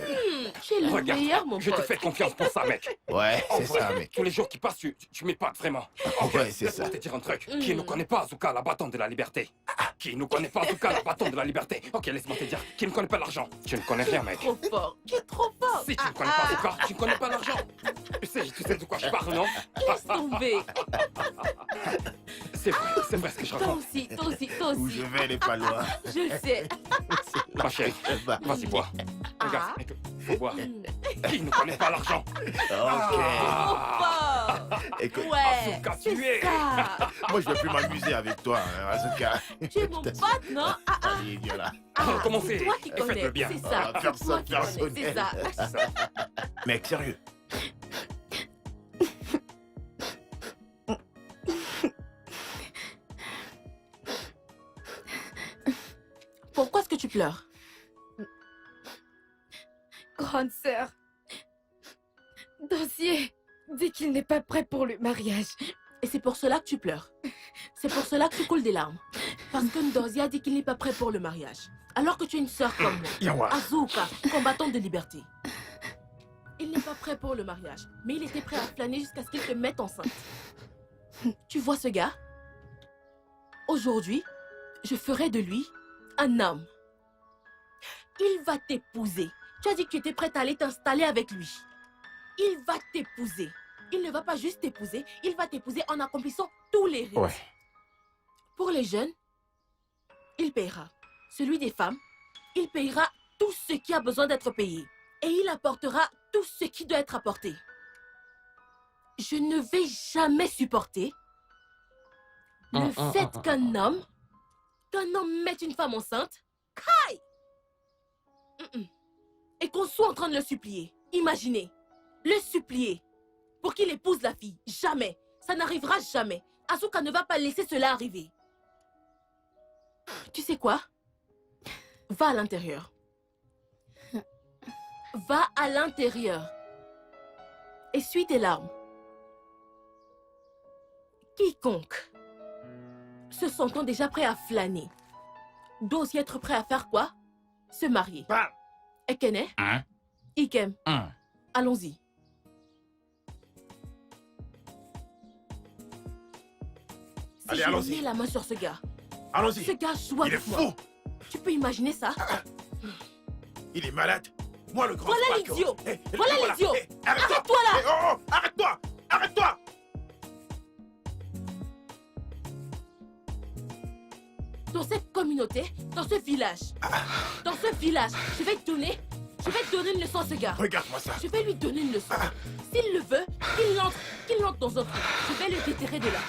S1: Tu es le meilleur, mon pote.
S10: Je te fais confiance pour ça, mec.
S6: Ouais, c'est ça, mec.
S10: Tous les jours qui passent, tu m'épates vraiment.
S6: Ouais, c'est ça.
S10: Je vais te dire un truc. Qui ne connaît pas Asuka, la battante de la liberté? Qui ne connaît pas Asuka, la battante de la liberté? Ok, laisse-moi te dire. Qui ne connaît pas l'argent? Tu ne connais rien, mec.
S1: Trop fort. Tu es trop fort.
S10: Si tu ne connais pas Asuka, tu ne connais pas l'argent. Tu sais de quoi je parle, non?
S1: Laisse tomber.
S10: C'est vrai ce que je
S1: Toi
S10: raconte.
S1: aussi, toi aussi, toi aussi.
S6: Où je vais n'est pas loin.
S1: Je le sais.
S10: Ma chérie, vas-y, bois. Regarde, mec, faut boire. Qui ne connaît pas l'argent?
S6: Ok.
S1: Trop fort.
S6: Écoute,
S1: Ouais,
S10: Asuka,
S1: c'est
S10: tu es.
S1: ça.
S6: moi, je vais plus m'amuser avec toi, hein, Asuka.
S1: Tu es mon pote, non?
S6: Allez, viens là.
S10: Comment
S1: c'est
S10: c'est?
S1: toi qui connais.
S10: Faites-le bien.
S1: C'est ça.
S6: Ah,
S1: C'est toi qui
S6: personne
S1: connais. C'est ça.
S10: C'est ça.
S6: Mec, sérieux.
S1: Pourquoi est-ce que tu pleures?
S9: Grande sœur. Dossier dit qu'il n'est pas prêt pour le mariage.
S1: Et c'est pour cela que tu pleures. C'est pour cela que tu coules des larmes. Parce que Ndosia a dit qu'il n'est pas prêt pour le mariage. Alors que tu es une sœur comme moi. Asuka, combattante de liberté. Il n'est pas prêt pour le mariage. Mais il était prêt à flâner jusqu'à ce qu'il te mette enceinte. Tu vois ce gars? Aujourd'hui, je ferai de lui un homme. Il va t'épouser. Tu as dit que tu étais prête à aller t'installer avec lui. Il va t'épouser. Il ne va pas juste t'épouser, il va t'épouser en accomplissant tous les rites.
S10: Ouais.
S1: Pour les jeunes, il payera. Celui des femmes, il payera tout ce qui a besoin d'être payé. Et il apportera tout ce qui doit être apporté. Je ne vais jamais supporter le fait qu'un homme mette une femme enceinte, et qu'on soit en train de le supplier. Imaginez, le supplier pour qu'il épouse la fille. Jamais. Ça n'arrivera jamais. Asuka ne va pas laisser cela arriver. Tu sais quoi? Va à l'intérieur. Va à l'intérieur. Essuie tes larmes. Quiconque se sentant déjà prêt à flâner doit aussi être prêt à faire quoi? Se marier. Ekene?
S5: Hein?
S1: Ikem?
S5: Hein?
S1: Allons-y.
S6: Allez,
S1: Si je
S6: allons-y.
S1: mets la main sur ce gars,
S6: Allons-y.
S1: ce gars joue
S6: Il est
S1: avec moi.
S6: fou.
S1: Tu peux imaginer ça?
S6: Il est malade. Moi, le grand
S1: Voilà
S6: Spaco.
S1: l'idiot.
S6: Eh,
S1: Voilà
S6: voilà.
S1: l'idiot.
S6: Eh, arrête-toi.
S1: Arrête-toi là.
S6: Eh, oh, oh, arrête-toi. Arrête-toi.
S1: Dans cette communauté, dans ce village, je vais te donner une leçon à ce gars.
S6: Regarde-moi ça.
S1: Je vais lui donner une leçon. S'il le veut, qu'il entre dans un truc. Je vais le déterrer de là.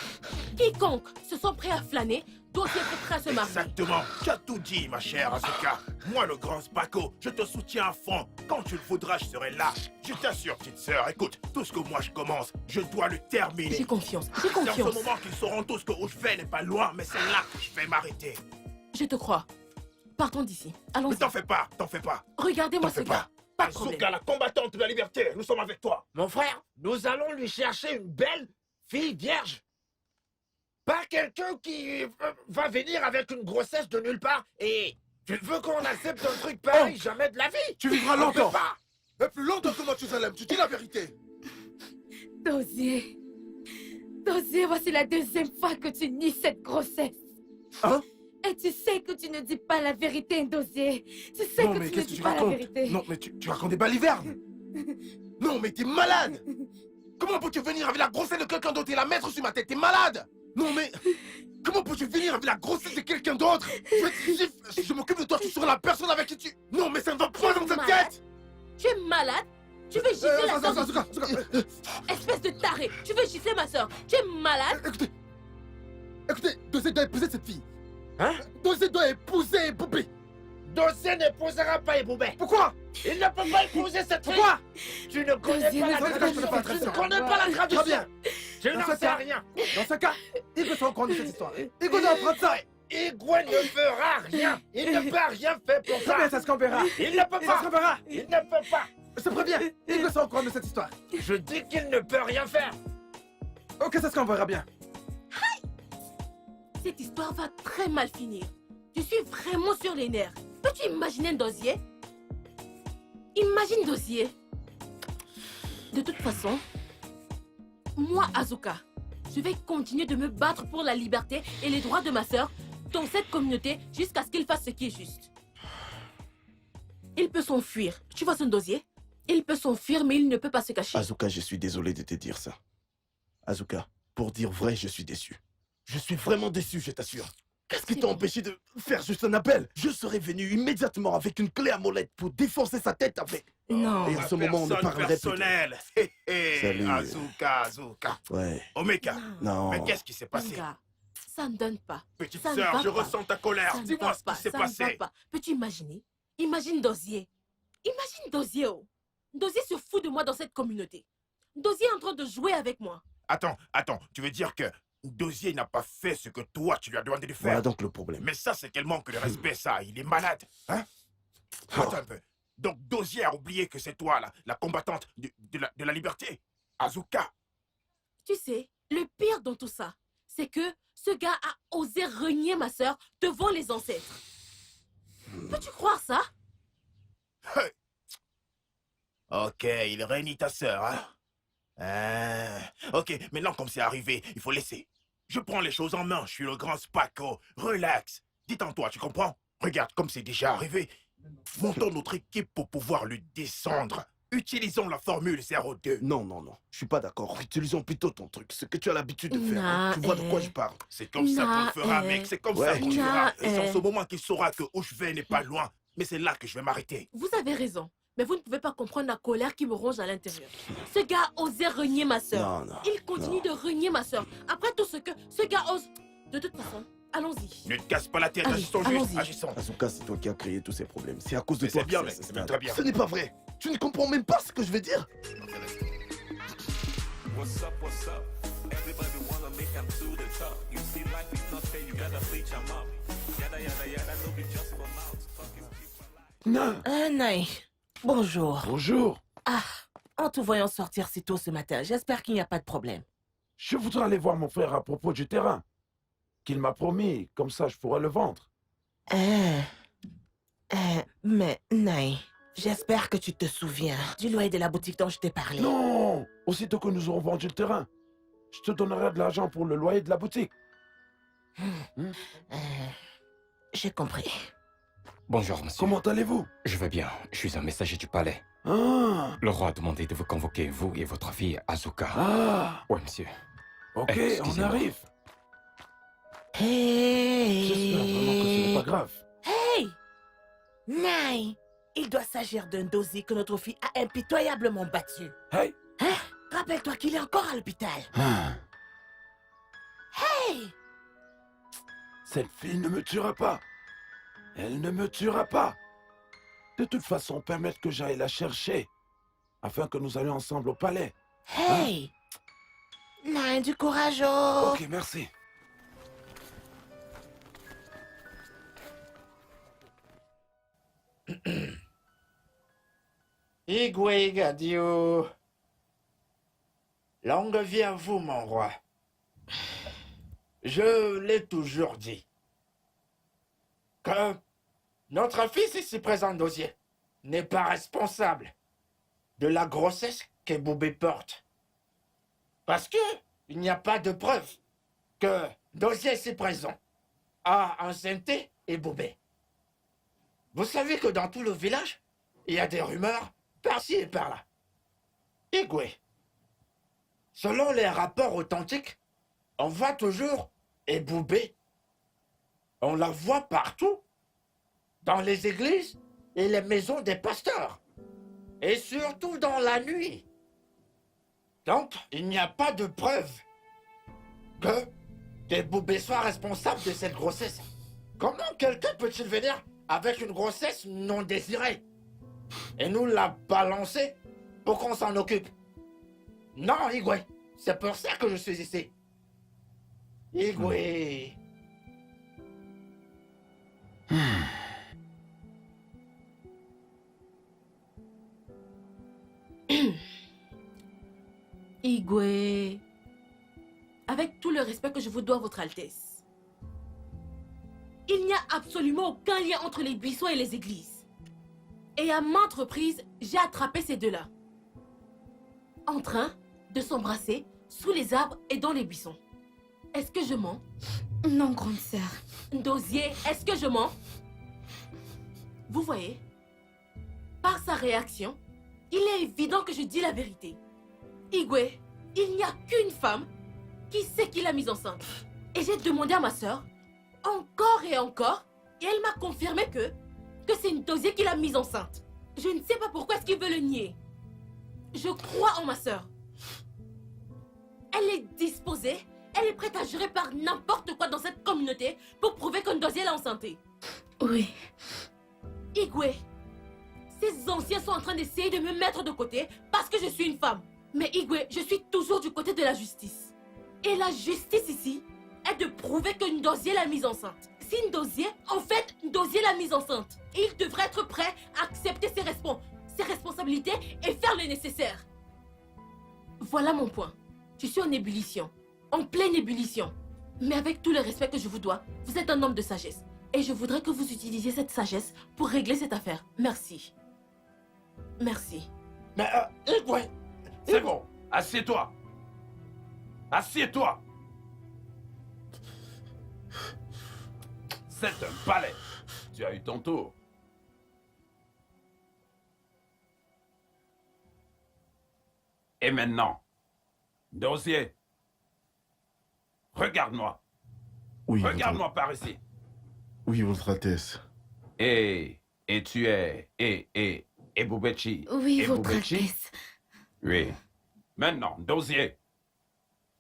S1: Quiconque se sent prêt à flâner doit aussi être prêt à se marier.
S6: Exactement. Tu as tout dit, ma chère Asuka. Moi, le grand Spaco, je te soutiens à fond. Quand tu le voudras, je serai là. Je t'assure, petite sœur, écoute, tout ce que moi je commence, je dois le terminer.
S1: J'ai confiance, j'ai
S6: C'est en
S1: confiance.
S6: ce moment qu'ils sauront tous que où je vais n'est pas loin, mais c'est là que je vais m'arrêter.
S1: Je te crois. Partons d'ici. Allons-y.
S6: Mais t'en fais pas, t'en fais pas.
S1: Regardez-moi
S6: T'en
S1: ce
S6: fais
S1: gars. Pas de
S6: Asuka,
S1: problème.
S6: la combattante de la liberté, nous sommes avec toi.
S4: Mon frère, nous allons lui chercher une belle fille vierge. Pas quelqu'un qui va venir avec une grossesse de nulle part. Et tu veux qu'on accepte un truc pareil jamais de la vie?
S8: Tu vivras
S4: On peut
S8: longtemps.
S4: pas.
S8: Et plus longtemps que Mathusalem, tu dis la vérité.
S9: Dosier. Dosier, voici la deuxième fois que tu nies cette grossesse.
S8: Hein?
S9: Et tu sais que tu ne dis pas la vérité, Dosier. Tu sais
S8: Non,
S9: que
S8: mais
S9: tu ne
S8: qu'est-ce que
S9: dis
S8: tu
S9: pas la
S8: racontes?
S9: vérité.
S8: Non, mais tu racontes des balivernes. Non, mais t'es malade. Comment peux-tu venir avec la grossesse de quelqu'un d'autre et la mettre sur ma tête? T'es malade. Non, mais comment peux-tu venir avec la grossesse de quelqu'un d'autre? Si je m'occupe de toi, tu seras la personne avec qui tu... Non, mais ça ne va pas dans cette tête.
S1: Tu es malade? Tu veux gifler la sœur de...
S8: Asuka.
S1: Espèce de taré. Tu veux gifler ma sœur? Tu es malade?
S8: Écoutez, Dosier doit épouser cette fille.
S4: Hein?
S8: Dosier doit épouser Boubé.
S4: Dosier n'épousera pas Eboubé.
S8: Pourquoi?
S4: Il ne peut pas épouser cette fille.
S8: Pourquoi?
S4: Tu ne connais
S9: Dosier,
S4: pas la
S9: ne
S8: connais
S4: tradition.
S8: pas la
S4: Tu
S8: tradition.
S4: ne connais pas la
S8: Très
S4: tradition.
S8: bien.
S4: Tu
S8: Dans
S4: n'en
S8: ce
S4: sais
S8: cas-
S4: rien.
S8: Dans ce cas, Igwe sera au courant de cette histoire. Igwe doit apprendre ça.
S4: Igwe ne fera rien. Il ne peut rien faire pour
S8: Très bien,
S4: ça.
S8: ça se cambiera.
S4: Il ne peut
S8: Ça se
S4: pas.
S8: cambiera.
S4: Il ne peut pas.
S8: Je te préviens, Igwe sera au courant de cette histoire.
S4: Je dis qu'il ne peut rien faire.
S8: Ok, ça se cambrera bien.
S1: Cette histoire va très mal finir. Je suis vraiment sur les nerfs. Peux-tu imaginer un Dosier? Imagine Dosier. De toute façon, moi, Asuka, je vais continuer de me battre pour la liberté et les droits de ma sœur dans cette communauté jusqu'à ce qu'il fasse ce qui est juste. Il peut s'enfuir. Tu vois son Dosier? Il peut s'enfuir, mais il ne peut pas se cacher.
S2: Asuka, je suis désolé de te dire ça. Asuka, pour dire vrai, je suis déçu. Je suis vraiment déçu, je t'assure. Qu'est-ce qui t'a empêché de faire juste un appel? Je serais venu immédiatement avec une clé à molette pour défoncer sa tête avec...
S1: Non.
S2: Et à ce moment, on ne parlerait plus.
S6: personnelle.
S2: Salut.
S6: Asuka.
S2: Ouais,
S6: Omeka.
S2: non.
S6: Mais qu'est-ce qui s'est passé?
S1: Manga, ça ne donne pas.
S6: Petite
S1: Ça ne
S6: sœur,
S1: va
S6: je
S1: pas.
S6: ressens ta colère.
S1: Ça ne
S6: Dis-moi
S1: va
S6: ce
S1: pas,
S6: qui s'est
S1: ça ne va
S6: passé.
S1: pas. Peux-tu imaginer? Imagine Dosier. Imagine Dosier. Oh. Dosier se fout de moi dans cette communauté. Dosier est en train de jouer avec moi.
S6: Attends, tu veux dire que Dosier n'a pas fait ce que toi tu lui as demandé de faire?
S2: Voilà donc le problème.
S6: Mais ça, c'est quel manque de respect, ça. Il est malade. Hein? Attends un peu. Donc Dosier a oublié que c'est toi, la combattante de la liberté. Asuka.
S1: Tu sais, le pire dans tout ça, c'est que ce gars a osé renier ma sœur devant les ancêtres. Peux-tu croire ça?
S6: Ok, il renie ta sœur, hein? Ok, maintenant comme c'est arrivé, il faut laisser. Je prends les choses en main, je suis le grand Spaco. Relax. Dis-en-toi, tu comprends? Regarde, comme c'est déjà arrivé, montons notre équipe pour pouvoir lui descendre. Utilisons la formule 02.
S2: Non, je suis pas d'accord. Utilisons plutôt ton truc, ce que tu as l'habitude de faire.
S1: Nah,
S2: Tu vois de quoi je parle.
S6: C'est comme ça qu'on le fera,
S1: Nah,
S6: mec. C'est comme
S2: ouais.
S6: ça qu'on le fera.
S1: Nah,
S6: Et c'est en ce moment qu'il saura que où je vais n'est pas loin. Mais c'est là que je vais m'arrêter.
S1: Vous avez raison, mais vous ne pouvez pas comprendre la colère qui me ronge à l'intérieur. Ce gars a osé renier ma sœur.
S2: Non.
S1: Il continue de renier ma sœur. Après tout ce que ce gars ose... De toute façon, allons-y.
S6: Ne te casse pas la tête,
S1: Allez,
S6: agissons
S1: allons-y.
S6: juste, agissons.
S2: Asuka, c'est toi qui as créé tous ces problèmes. C'est à cause de
S6: Mais
S2: toi
S6: c'est
S2: que
S6: bien,
S2: c'est
S6: mec,
S2: ce
S6: c'est même
S2: stade.
S6: très bien.
S2: Ce n'est pas vrai. Tu ne comprends même pas ce que je veux dire.
S11: What's up, what's up? Everybody wanna make them to the top. You see, life is not fair, you gotta bleach them up. Yada yada yada, no be just for mouth. Fucking people like.
S7: Naï, bonjour.
S8: Bonjour.
S7: Ah, en te voyant sortir si tôt ce matin, j'espère qu'il n'y a pas de problème.
S8: Je voudrais aller voir mon frère à propos du terrain. Qu'il m'a promis, comme ça je pourrais le vendre.
S7: Mais Naï, j'espère que tu te souviens du loyer de la boutique dont je t'ai parlé.
S8: Non! Aussitôt que nous aurons vendu le terrain, je te donnerai de l'argent pour le loyer de la boutique.
S7: J'ai compris.
S13: Bonjour, monsieur.
S8: Comment allez-vous?
S13: Je vais bien. Je suis un messager du palais.
S8: Ah!
S13: Le roi a demandé de vous convoquer, vous et votre fille, Azuka.
S8: Ah!
S13: Oui, monsieur.
S8: Ok, on
S13: Excusez-moi.
S8: arrive.
S7: Hey!
S8: J'espère vraiment que ce n'est pas grave.
S7: Hey! Naï! Il doit s'agir d'un dossier que notre fille a impitoyablement battu.
S8: Hey!
S7: Hein? Rappelle-toi qu'il est encore à l'hôpital.
S8: Ah.
S7: Hey!
S8: Cette fille ne me tuera pas. Elle ne me tuera pas. De toute façon, permettre que j'aille la chercher, afin que nous allions ensemble au palais.
S7: Hey! Naï, du courage. Oh.
S8: Ok, merci.
S4: Igwe Gadio. Longue vie à vous, mon roi. Je l'ai toujours dit. Que notre fils ici présent d'Osier n'est pas responsable de la grossesse que Boubé porte. Parce que il n'y a pas de preuve que Dosier ici présent a enceinté et Boubé. Vous savez que dans tout le village, il y a des rumeurs par-ci et par-là. Igwe, selon les rapports authentiques, on voit toujours Eboubé. On la voit partout, dans les églises et les maisons des pasteurs, et surtout dans la nuit. Donc, il n'y a pas de preuve que Eboubé soit responsable de cette grossesse. Comment quelqu'un peut-il venir avec une grossesse non désirée et nous la balancer pour qu'on s'en occupe? Non, Igwe, c'est pour ça que je suis ici. Igwe.
S1: Igwe, avec tout le respect que je vous dois, Votre Altesse, il n'y a absolument aucun lien entre les buissons et les églises. Et à maintes reprises, j'ai attrapé ces deux-là, en train de s'embrasser sous les arbres et dans les buissons. Est-ce que je mens?
S9: Non, grande sœur.
S1: Dosier, est-ce que je mens? Vous voyez, par sa réaction, il est évident que je dis la vérité. Igwe, il n'y a qu'une femme qui sait qui l'a mise enceinte. Et j'ai demandé à ma sœur, encore et encore, et elle m'a confirmé que c'est une Dosier qui l'a mise enceinte. Je ne sais pas pourquoi est-ce qu'il veut le nier. Je crois en ma sœur. Elle est disposée, elle est prête à jurer par n'importe quoi dans cette communauté pour prouver qu'une Dosier l'a enceinté.
S9: Oui.
S1: Igwe, ces anciens sont en train d'essayer de me mettre de côté parce que je suis une femme. Mais Igwe, je suis toujours du côté de la justice. Et la justice ici est de prouver que Ndosier l'a mise enceinte. Si Ndosier, en fait, Ndosier l'a mise enceinte. Et il devrait être prêt à accepter ses responsabilités et faire le nécessaire. Voilà mon point. Je suis en ébullition. En pleine ébullition. Mais avec tout le respect que je vous dois, vous êtes un homme de sagesse. Et je voudrais que vous utilisiez cette sagesse pour régler cette affaire. Merci. Merci.
S4: Mais, Igwe,
S8: C'est bon, assieds-toi. Assieds-toi. C'est un palais. Tu as eu ton tour. Et maintenant, Dosier, regarde-moi.
S2: Oui,
S8: Regarde-moi par ici.
S2: Oui, Votre Altesse.
S8: Et tu es... Et Boubetchi.
S9: Oui, Votre
S8: Boubetchi?
S9: Altesse.
S8: Oui. Maintenant, Dosier,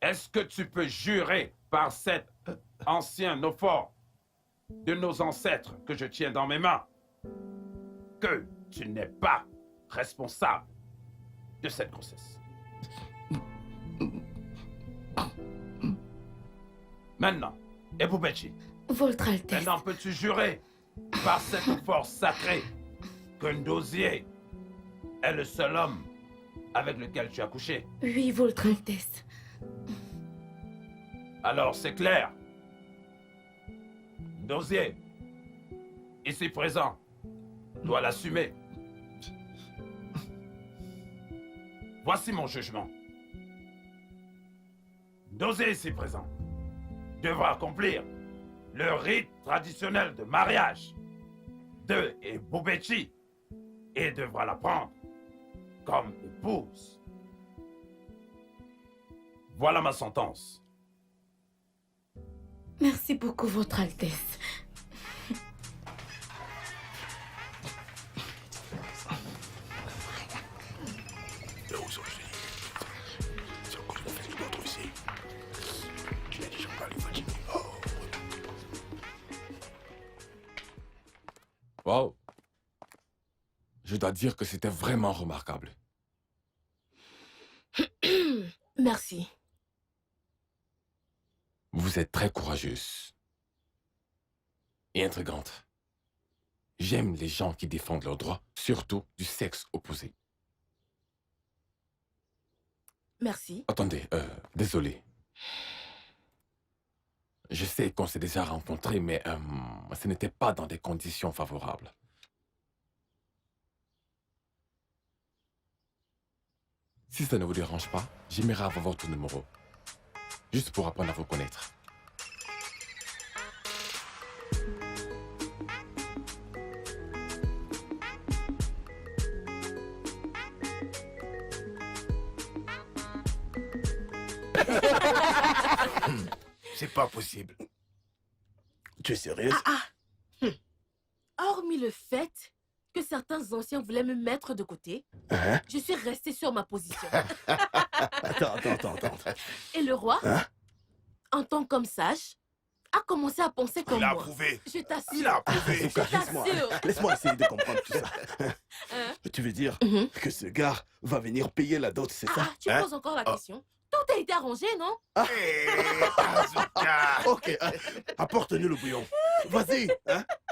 S8: est-ce que tu peux jurer par cet ancien eau-fort de nos ancêtres que je tiens dans mes mains que tu n'es pas responsable de cette grossesse? Maintenant, Eboubechi,
S9: Votre Altesse.
S8: maintenant peux-tu jurer, par cette force sacrée, que Ndozie est le seul homme avec lequel tu as couché?
S9: Oui, Votre Altesse.
S8: Alors c'est clair. Ndozie, ici présent, doit l'assumer. Voici mon jugement. Ndozie ici présent devra accomplir le rite traditionnel de mariage de Eboubechi et devra la prendre comme épouse. Voilà ma sentence.
S9: Merci beaucoup, Votre Altesse.
S10: Wow. Je dois dire que c'était vraiment remarquable.
S1: Merci.
S10: Vous êtes très courageuse et intrigante. J'aime les gens qui défendent leurs droits, surtout du sexe opposé.
S1: Merci.
S10: Attendez, désolé. Je sais qu'on s'est déjà rencontrés, mais ce n'était pas dans des conditions favorables. Si ça ne vous dérange pas, j'aimerais avoir votre numéro. Juste pour apprendre à vous connaître.
S6: C'est pas possible.
S2: Tu es sérieuse?
S1: Hormis le fait que certains anciens voulaient me mettre de côté, je suis restée sur ma position.
S2: Attends.
S1: Et le roi, en tant qu'homme sage, a commencé à penser comme
S6: Il a
S1: moi.
S6: approuvé.
S1: Je t'assure.
S6: Il a approuvé.
S1: Je t'assure.
S2: Laisse-moi essayer de comprendre tout ça. Tu veux dire que ce gars va venir payer la dot, c'est ça?
S1: Tu poses encore la question? Tout a été arrangé, non?
S2: Ok, apporte-nous le bouillon. Vas-y,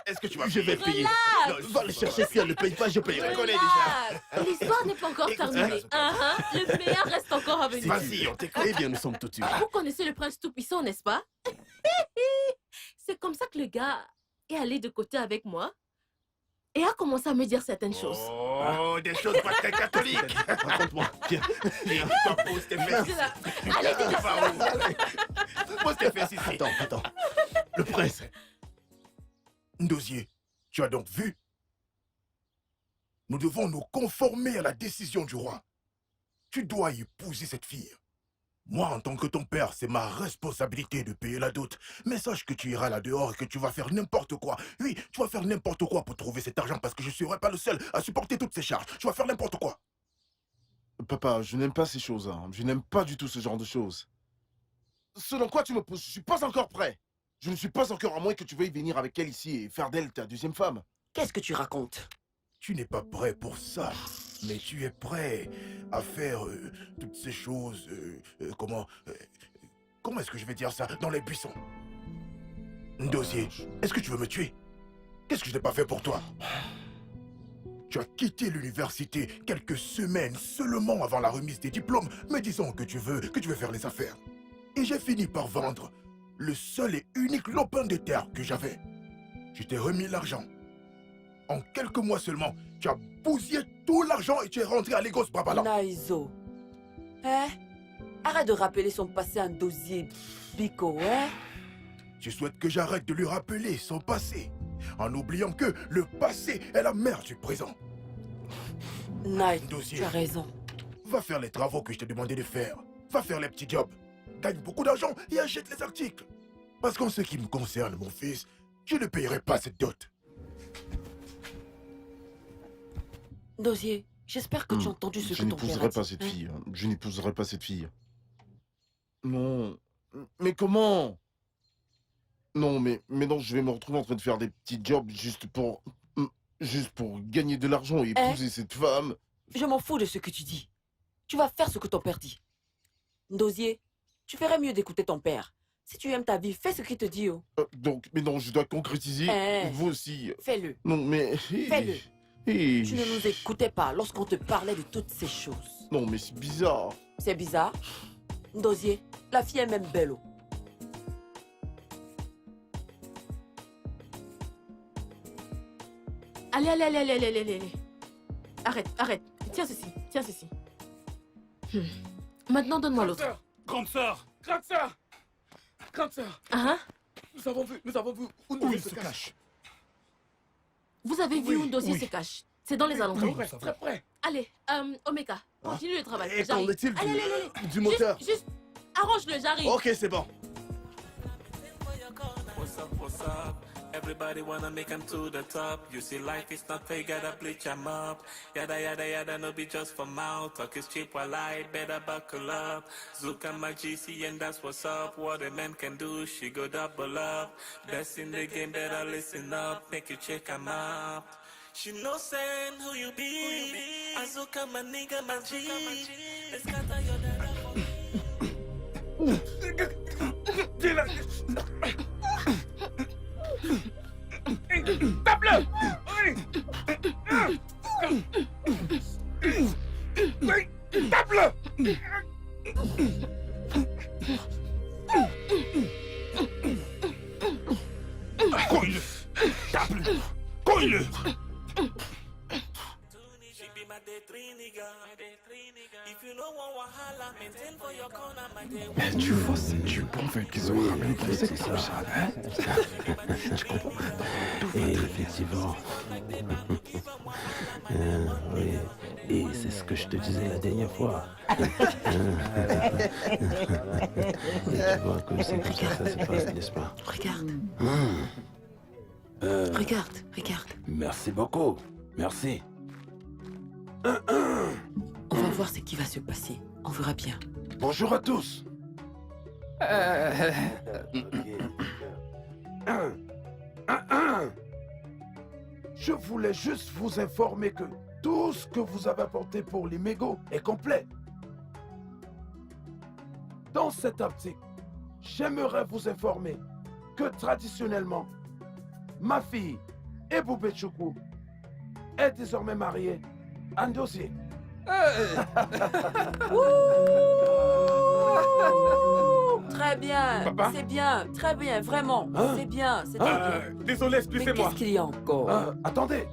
S6: Est-ce que tu vas
S2: je vais payer.
S1: Relax.
S2: Va le chercher, si elle ne paye pas, je payerai.
S1: Relax. L'histoire n'est pas encore terminée. Le meilleur reste encore à venir.
S6: Vas-y, on t'écoute.
S2: Eh bien, nous sommes tout
S1: Vous connaissez le prince tout-puissant, n'est-ce pas? C'est comme ça que le gars est allé de côté avec moi et a commencé à me dire certaines choses.
S6: Oh, des choses pas très catholiques.
S2: Raconte-moi. Viens.
S6: Pose tes fesses ici.
S1: Allez, dégage.
S6: Pose tes fesses ici.
S2: Attends. Le prince.
S6: Ndozie, tu as donc vu? Nous devons nous conformer à la décision du roi. Tu dois épouser cette fille. Moi, en tant que ton père, c'est ma responsabilité de payer la dot. Mais sache que tu iras là dehors et que tu vas faire n'importe quoi. Oui, tu vas faire n'importe quoi pour trouver cet argent parce que je ne serai pas le seul à supporter toutes ces charges. Tu vas faire n'importe quoi.
S14: Papa, je n'aime pas ces choses. Je n'aime pas du tout ce genre de choses. Selon quoi tu me pousses? Je suis pas encore prêt. Je ne suis pas encore, à moins que tu veuilles venir avec elle ici et faire d'elle ta deuxième femme.
S12: Qu'est-ce que tu racontes?
S6: Tu n'es pas prêt pour ça. Mais tu es prêt à faire toutes ces choses... comment est-ce que je vais dire ça? Dans les buissons. Ndozie, est-ce que tu veux me tuer? Qu'est-ce que je n'ai pas fait pour toi? Tu as quitté l'université quelques semaines seulement avant la remise des diplômes, me disant que tu veux faire les affaires. Et j'ai fini par vendre le seul et unique lopin de terre que j'avais. Je t'ai remis l'argent. En quelques mois seulement, tu as bousillé tout l'argent et tu es rentré à Lagos, Brabala.
S12: Naizo. Arrête de rappeler son passé à Ndozie, Biko,
S6: Tu souhaites que j'arrête de lui rappeler son passé, en oubliant que le passé est la mère du présent.
S12: Ndozie, tu as raison.
S6: Va faire les travaux que je t'ai demandé de faire. Va faire les petits jobs. Gagne beaucoup d'argent et achète les articles. Parce qu'en ce qui me concerne, mon fils, je ne payerai pas cette dot.
S12: Ndozie, j'espère que tu as entendu ce que ton père a dit.
S14: Je n'épouserai pas cette fille. Je n'épouserai pas cette fille. Non. Mais comment? Non, mais non, je vais me retrouver en train de faire des petits jobs juste pour gagner de l'argent et épouser cette femme.
S12: Je m'en fous de ce que tu dis. Tu vas faire ce que ton père dit. Ndozie, tu ferais mieux d'écouter ton père.
S15: Si tu aimes ta vie, fais ce qu'il te dit. Oh.
S14: Donc, mais non, je dois concrétiser. Vous aussi.
S15: Fais-le.
S14: Non, mais...
S15: Fais-le. Tu ne nous écoutais pas lorsqu'on te parlait de toutes ces choses.
S14: Non, mais c'est bizarre.
S15: C'est bizarre. Ndosier, la fille est même belle. Oh.
S1: Allez. Arrête. Tiens ceci. Maintenant, donne-moi l'autre.
S5: Grande sœur.
S3: Grande sœur. Nous avons vu où il se cache.
S1: Vous avez vu où Ndosier se cache? C'est dans les alentours.
S3: Très près.
S1: Allez, Omeka, continue le travail.
S2: Et qu'en est-il
S1: Allez.
S2: du moteur?
S1: Juste arrange-le, j'arrive.
S2: Ok, c'est bon.
S11: What's up? Everybody wanna make 'em to the top. You see, life is not fair, gotta bleach 'em up. Yada, no be just for mouth. Talk is cheap while I better buckle up. Zuka my GC, and that's what's up. What a man can do, she go double up. Best in the game, better listen up. Make you check 'em up. She no saying who you be. Azuka my nigga, my G. Let's scatter your dada for me.
S3: Tape-le! Tape-le!
S5: Cogne-le! Tape-le! Cogne-le!
S16: Tu vois, c'est du bon fait qu'ils ont ramené que c'est comme ça, hein?
S17: Je comprends. Et effectivement. Oui. Et c'est ce que je te disais la dernière fois. Et tu vois que c'est comme ça que ça se passe, n'est-ce pas?
S15: Regarde. Regarde.
S17: Merci beaucoup. Merci.
S15: On va voir ce qui va se passer. On verra bien.
S8: Bonjour à tous. Je voulais juste vous informer que tout ce que vous avez apporté pour les mégots est complet. Dans cette optique, j'aimerais vous informer que traditionnellement, ma fille, Eboubé Choukou, est désormais mariée à Ndosier.
S15: Très bien.
S3: Papa?
S15: C'est bien. Très bien. Vraiment. C'est bien. C'est très bien.
S3: Désolé, excusez-moi.
S15: Mais qu'est-ce qu'il y a encore?
S8: Attendez.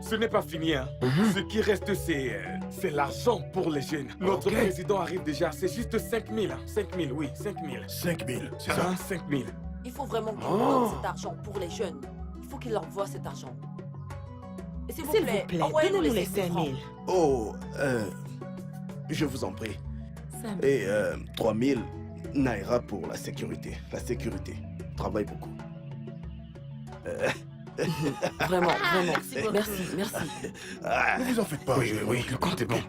S3: Ce n'est pas fini. Ce qui reste, c'est l'argent pour les jeunes. Notre président arrive déjà. C'est juste 5 000. 5 000, oui. 5 000.
S6: 5 000, c'est ça?
S15: 5 000. Il faut vraiment qu'il donne cet argent pour les jeunes. Il faut qu'il envoie cet argent. Et s'il vous plaît, envoyez-nous les 5 000.
S2: Oh, je vous en prie. Et 3 000 naira pour la sécurité. La sécurité. Travaille beaucoup.
S15: Vraiment. Merci.
S6: Ne vous en faites pas.
S16: Oui, le compte est bon.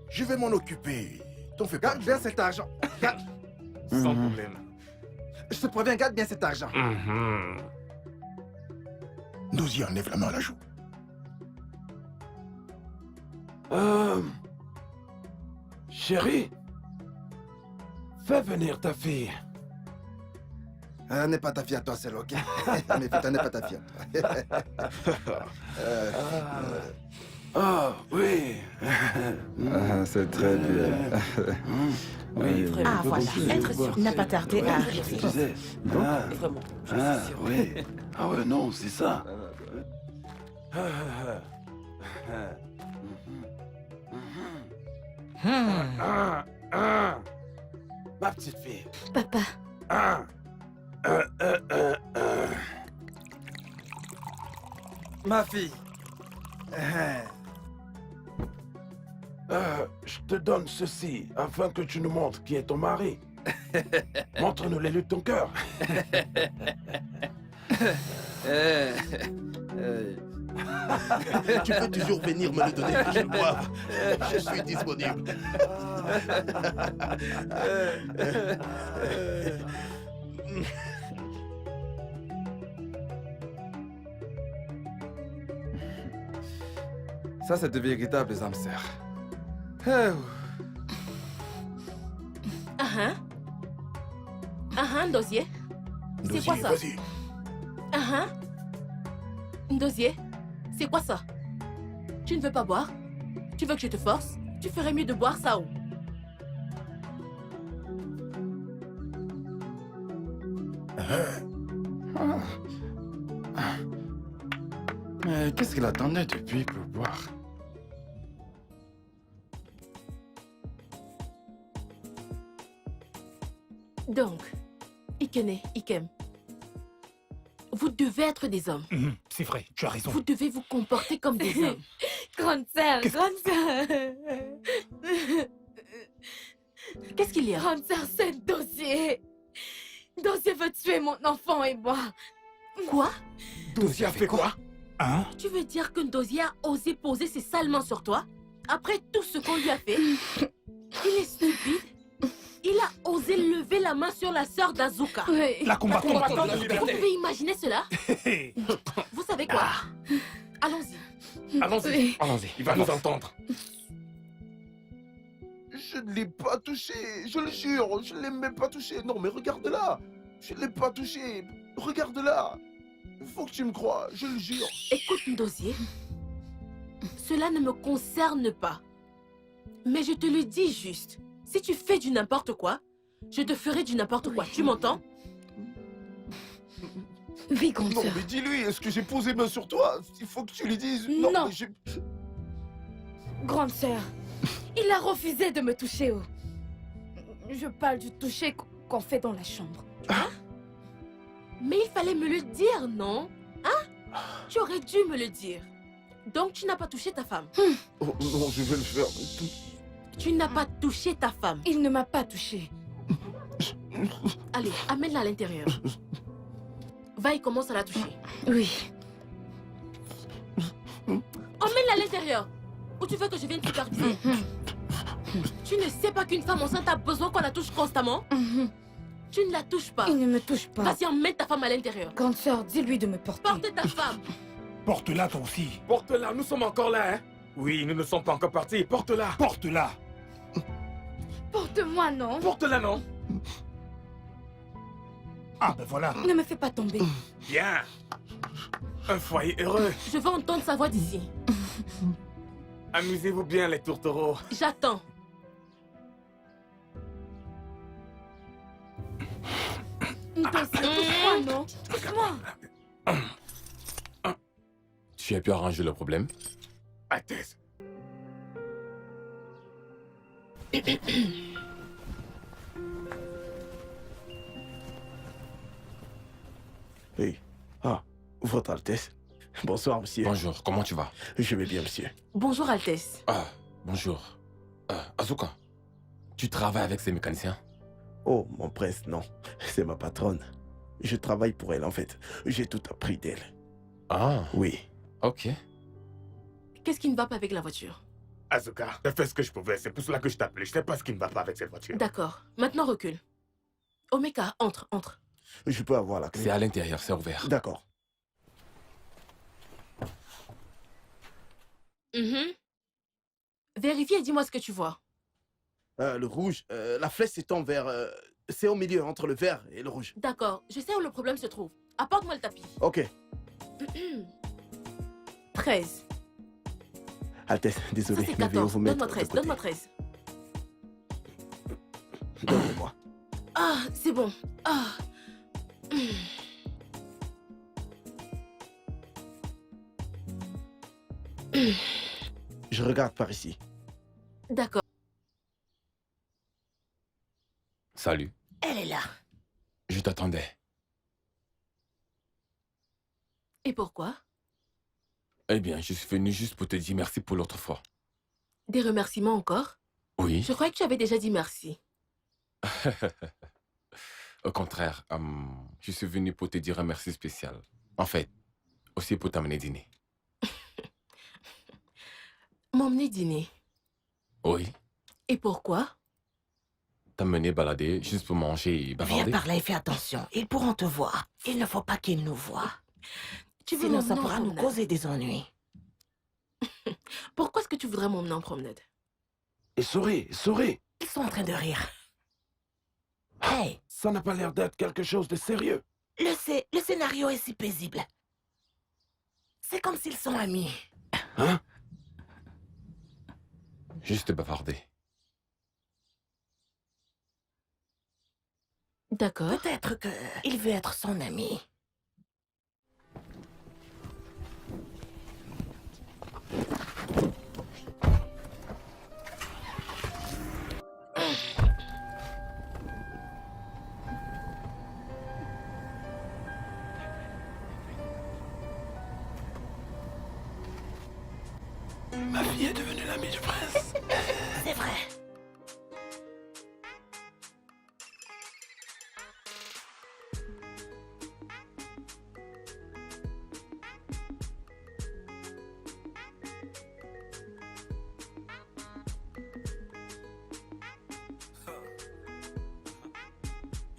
S6: Je vais m'en occuper. T'en fais pas.
S12: Garde bien cet argent.
S3: Sans problème.
S12: Je te préviens, garde bien cet argent.
S6: Ndosier, enlève la main à la joue.
S8: Chérie, fais venir ta fille.
S12: Elle n'est pas ta fille à toi seule, ok? Mais putain, n'est pas ta fille à toi.
S8: Oui.
S16: C'est très bien.
S7: Oui, vraiment. Ah, voilà. Être sûr n'a pas tardé à arriver.
S15: Vraiment.
S16: Oui. Ah ouais, non, c'est ça.
S8: Ma petite fille.
S9: Papa.
S12: Ma fille.
S8: Je te donne ceci afin que tu nous montres qui est ton mari. Montre-nous les luttes de ton cœur.
S2: Tu peux toujours venir me le donner que je le boive. Je suis disponible.
S18: Ça, c'est de véritables âmes sœurs.
S1: Dossier. C'est quoi ça?
S6: Vas-y.
S1: Dossier. C'est quoi ça? Tu ne veux pas boire? Tu veux que je te force? Tu ferais mieux de boire ça où?
S13: Mais qu'est-ce qu'il attendait depuis pour boire?
S1: Donc, Ikene, Ikem, vous devez être des hommes.
S5: C'est vrai, tu as raison.
S1: Vous devez vous comporter comme des hommes.
S9: Grande sœur, grande sœur.
S1: Qu'est-ce qu'il y a?
S9: Grande sœur, c'est Dossier. Dossier veut tuer mon enfant et moi.
S1: Quoi?
S3: Dossier a fait quoi?
S5: Hein?
S1: Tu veux dire que Dossier a osé poser ses sales mains sur toi? Après tout ce qu'on lui a fait? Il est stupide. Il a osé lever la main sur la sœur d'Azuka.
S9: Oui.
S5: La combattante de la
S1: Vous
S5: liberté.
S1: pouvez imaginer cela? Vous savez quoi? Allons-y.
S3: Allons-y. Allons-y. Il va nous entendre.
S14: Je ne l'ai pas touché, je le jure, je ne l'ai même pas touché. Non, mais regarde-la, je ne l'ai pas touché. Regarde-la. Il faut que tu me crois, je le jure.
S1: Écoute, Dossier. Cela ne me concerne pas. Mais je te le dis juste. Si tu fais du n'importe quoi, je te ferai du n'importe quoi. Tu m'entends?
S9: Oui, grande
S14: Non,
S9: sœur.
S14: mais dis-lui, est-ce que j'ai posé main sur toi? Il faut que tu lui dises.
S9: Non.
S14: mais j'ai...
S9: Grande sœur, il a refusé de me toucher. Je parle du toucher qu'on fait dans la chambre.
S1: Mais il fallait me le dire, non? Hein? Tu aurais dû me le dire. Donc tu n'as pas touché ta femme.
S14: Oh non, je vais le faire.
S1: Tu n'as pas touché ta femme.
S9: Il ne m'a pas touché.
S1: Allez, amène-la à l'intérieur. Va et commence à la toucher.
S9: Oui.
S1: Emmène-la à l'intérieur. Ou tu veux que je vienne superviser? Tu ne sais pas qu'une femme enceinte a besoin qu'on la touche constamment? Tu ne la touches pas.
S9: Il ne me touche pas.
S1: Vas-y, emmène ta femme à l'intérieur.
S9: Grande sœur, dis-lui de me porter.
S1: Porte ta femme.
S5: Porte-la toi aussi.
S3: Porte-la, nous sommes encore là, hein? Oui, nous ne sommes pas encore partis. Porte-la.
S5: Porte-la.
S9: Porte-moi, non?
S3: Porte-la, non?
S5: Ah ben voilà.
S9: Ne me fais pas tomber.
S3: Bien. Un foyer heureux.
S1: Je veux entendre sa voix d'ici.
S3: Amusez-vous bien, les tourtereaux.
S1: J'attends.
S9: Touche-moi, non? Touche-moi.
S10: Tu as pu arranger le problème?
S3: Altesse.
S2: Oui. Ah, Votre Altesse. Bonsoir, monsieur.
S10: Bonjour, comment tu vas?
S2: Je vais bien, monsieur.
S1: Bonjour, Altesse.
S10: Ah, bonjour. Azuka, tu travailles avec ces mécaniciens?
S2: Oh, mon prince, non. C'est ma patronne. Je travaille pour elle, en fait. J'ai tout appris d'elle.
S10: Ah.
S2: Oui.
S10: Ok.
S1: Qu'est-ce qui ne va pas avec la voiture?
S3: Azuka, j'ai fait ce que je pouvais. C'est pour cela que je t'appelais. Je sais pas ce qui ne va pas avec cette voiture.
S1: D'accord. Maintenant, recule. Omeka, entre, entre.
S2: Je peux avoir la clé?
S10: C'est à l'intérieur, c'est ouvert.
S2: D'accord.
S1: Vérifie et dis-moi ce que tu vois.
S2: Le rouge, la flèche s'étend vers... c'est au milieu, entre le vert et le rouge.
S1: D'accord. Je sais où le problème se trouve. Apporte-moi le tapis.
S2: Ok.
S1: 13.
S2: Altesse,
S1: Ça,
S2: désolé,
S1: c'est
S2: mais veuillez
S1: 14.
S2: vous mettre
S1: Donne-moi
S2: de
S1: 13.
S2: côté.
S1: Donne-moi 13.
S2: Donnez-moi.
S1: Ah, c'est bon. Ah.
S2: Je regarde par ici.
S1: D'accord.
S10: Salut.
S1: Elle est là.
S10: Je t'attendais.
S1: Et pourquoi?
S10: Eh bien, je suis venu juste pour te dire merci pour l'autre fois.
S1: Des remerciements encore?
S10: Oui.
S1: Je croyais que tu avais déjà dit merci.
S10: Au contraire, je suis venu pour te dire un merci spécial. En fait, aussi pour t'amener dîner.
S1: M'emmener dîner.
S10: Oui.
S1: Et pourquoi?
S10: T'amener balader juste pour manger et bavarder.
S7: Viens par là et fais attention. Ils pourront te voir. Il ne faut pas qu'ils nous voient.
S1: Tu veux
S7: Sinon, ça
S1: m'emmener en
S7: pourra nous
S1: promenade?
S7: causer des ennuis.
S1: Pourquoi est-ce que tu voudrais m'emmener en promenade?
S8: Et souris, souris.
S7: Ils sont en train de rire. Hey!
S8: Ça n'a pas l'air d'être quelque chose de sérieux.
S7: Le scénario est si paisible. C'est comme s'ils sont amis.
S8: Hein?
S10: Juste bavarder.
S1: D'accord.
S7: Peut-être qu'il veut être son ami.
S16: Ma fille est devenue l'amie du prince.
S7: C'est vrai.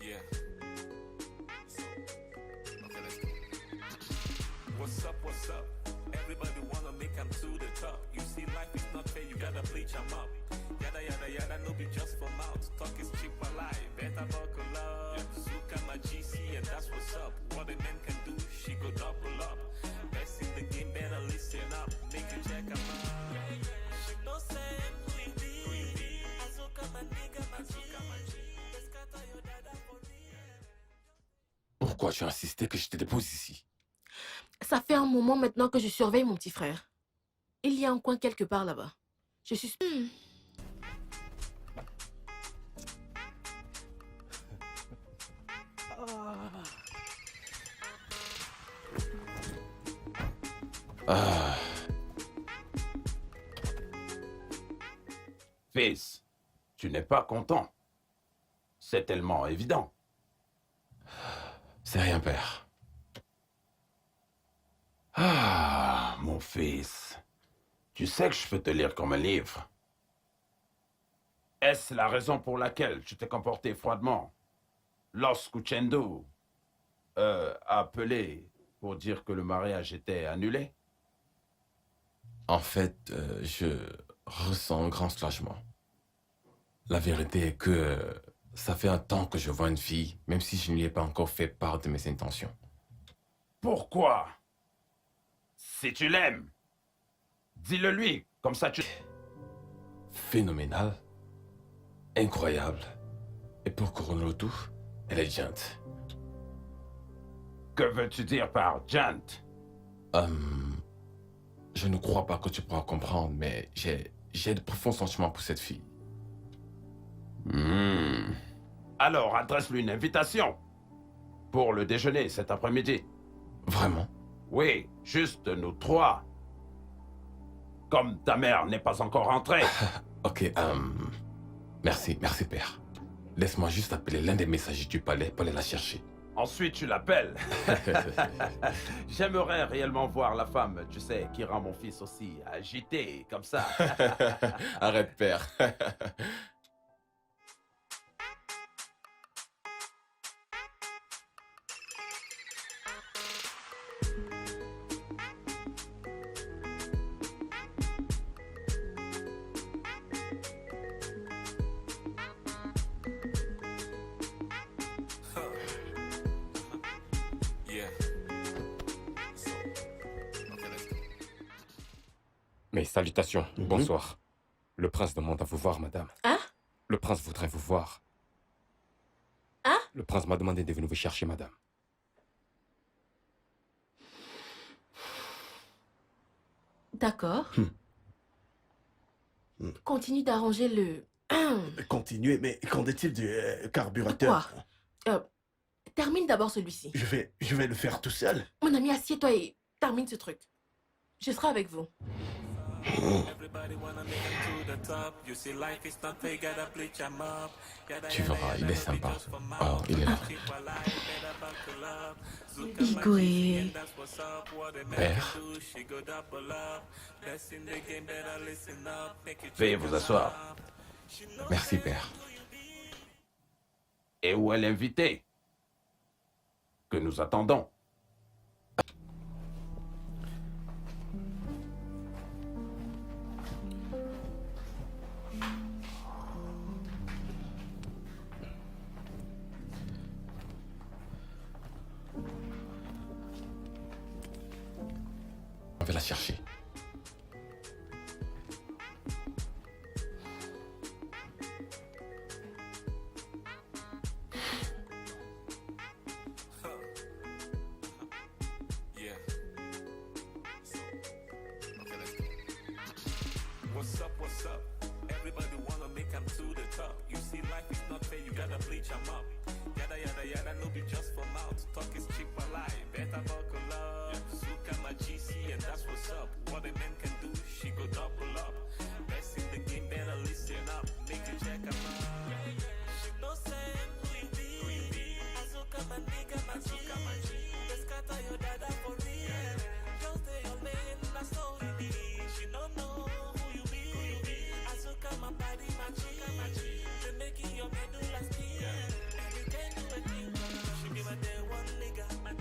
S11: Yeah. So, okay, let's go. What's up, what's up? Everybody wanna make 'em to the top. You see, life is not fair, you gotta bleach 'em up. Yada, yada, yada, no be just for mouth. Talk is cheap alive, better buckle up. Zuka my GC, and that's what's up. What a man can do, she go double up. Best in the game, better listen up. Make you check 'em out. She no say who you be. Azuka my nigga, my G. Scatter your dada for me.
S10: Pourquoi tu as insisté que je te dépose ici?
S1: Ça fait un moment maintenant que je surveille mon petit frère. Il y a un coin quelque part là-bas. Je suis...
S10: Ah.
S8: Fils, tu n'es pas content. C'est tellement évident.
S10: C'est rien, père.
S8: Ah, mon fils. Tu sais que je peux te lire comme un livre. Est-ce la raison pour laquelle tu t'es comporté froidement lorsque Uchendo a appelé pour dire que le mariage était annulé?
S10: En fait, je ressens un grand soulagement. La vérité est que ça fait un temps que je vois une fille, même si je ne lui ai pas encore fait part de mes intentions.
S8: Pourquoi? Si tu l'aimes, dis-le lui, comme ça tu...
S10: Phénoménal, incroyable. Et pour couronner le tout, elle est gentille.
S8: Que veux-tu dire par gent?
S10: Je ne crois pas que tu pourras comprendre, mais j'ai de profonds sentiments pour cette fille.
S8: Alors, adresse-lui une invitation pour le déjeuner cet après-midi.
S10: Vraiment?
S8: Oui, juste nous trois. Comme ta mère n'est pas encore rentrée.
S10: Ok, merci, merci père. Laisse-moi juste appeler l'un des messagers du palais pour aller la chercher.
S8: Ensuite, tu l'appelles. J'aimerais réellement voir la femme, tu sais, qui rend mon fils aussi agité, comme ça.
S10: Arrête, père.
S18: Mes salutations, bonsoir. Le prince demande à vous voir, madame.
S1: Hein?
S18: Le prince voudrait vous voir.
S1: Hein?
S18: Le prince m'a demandé de venir vous chercher, madame.
S1: D'accord. Continue d'arranger le...
S2: Continuez, mais qu'en est-il du carburateur?
S1: Quoi? Termine d'abord celui-ci.
S2: Je vais le faire tout seul.
S1: Mon ami, assieds-toi et termine ce truc. Je serai avec vous.
S10: Tu verras, il est sympa. Oh, il est là.
S1: Igoué.
S10: Père?
S8: Veuillez vous asseoir.
S10: Merci, père.
S8: Et où est l'invité que nous attendons?
S10: chercher.
S11: What's up? Everybody wanna make 'em to the top. You see, life is not fair, you gotta bleach 'em up. Yada yada yada, no be just for mouth. Talk is cheap for life, better buckle up. Suka my GC, and that's what's up. What a man can do, she go double up. Best in the game, better listen up. Make you check 'em out. She no say who you be. Azuka my nigga, Azuka my G. Let's scatter your dada for real. Just stay your lane, that's all we be. She no know who you be. Azuka my body, my G. They making your medulla steal. And you can't do a thing. She be my day one nigga, my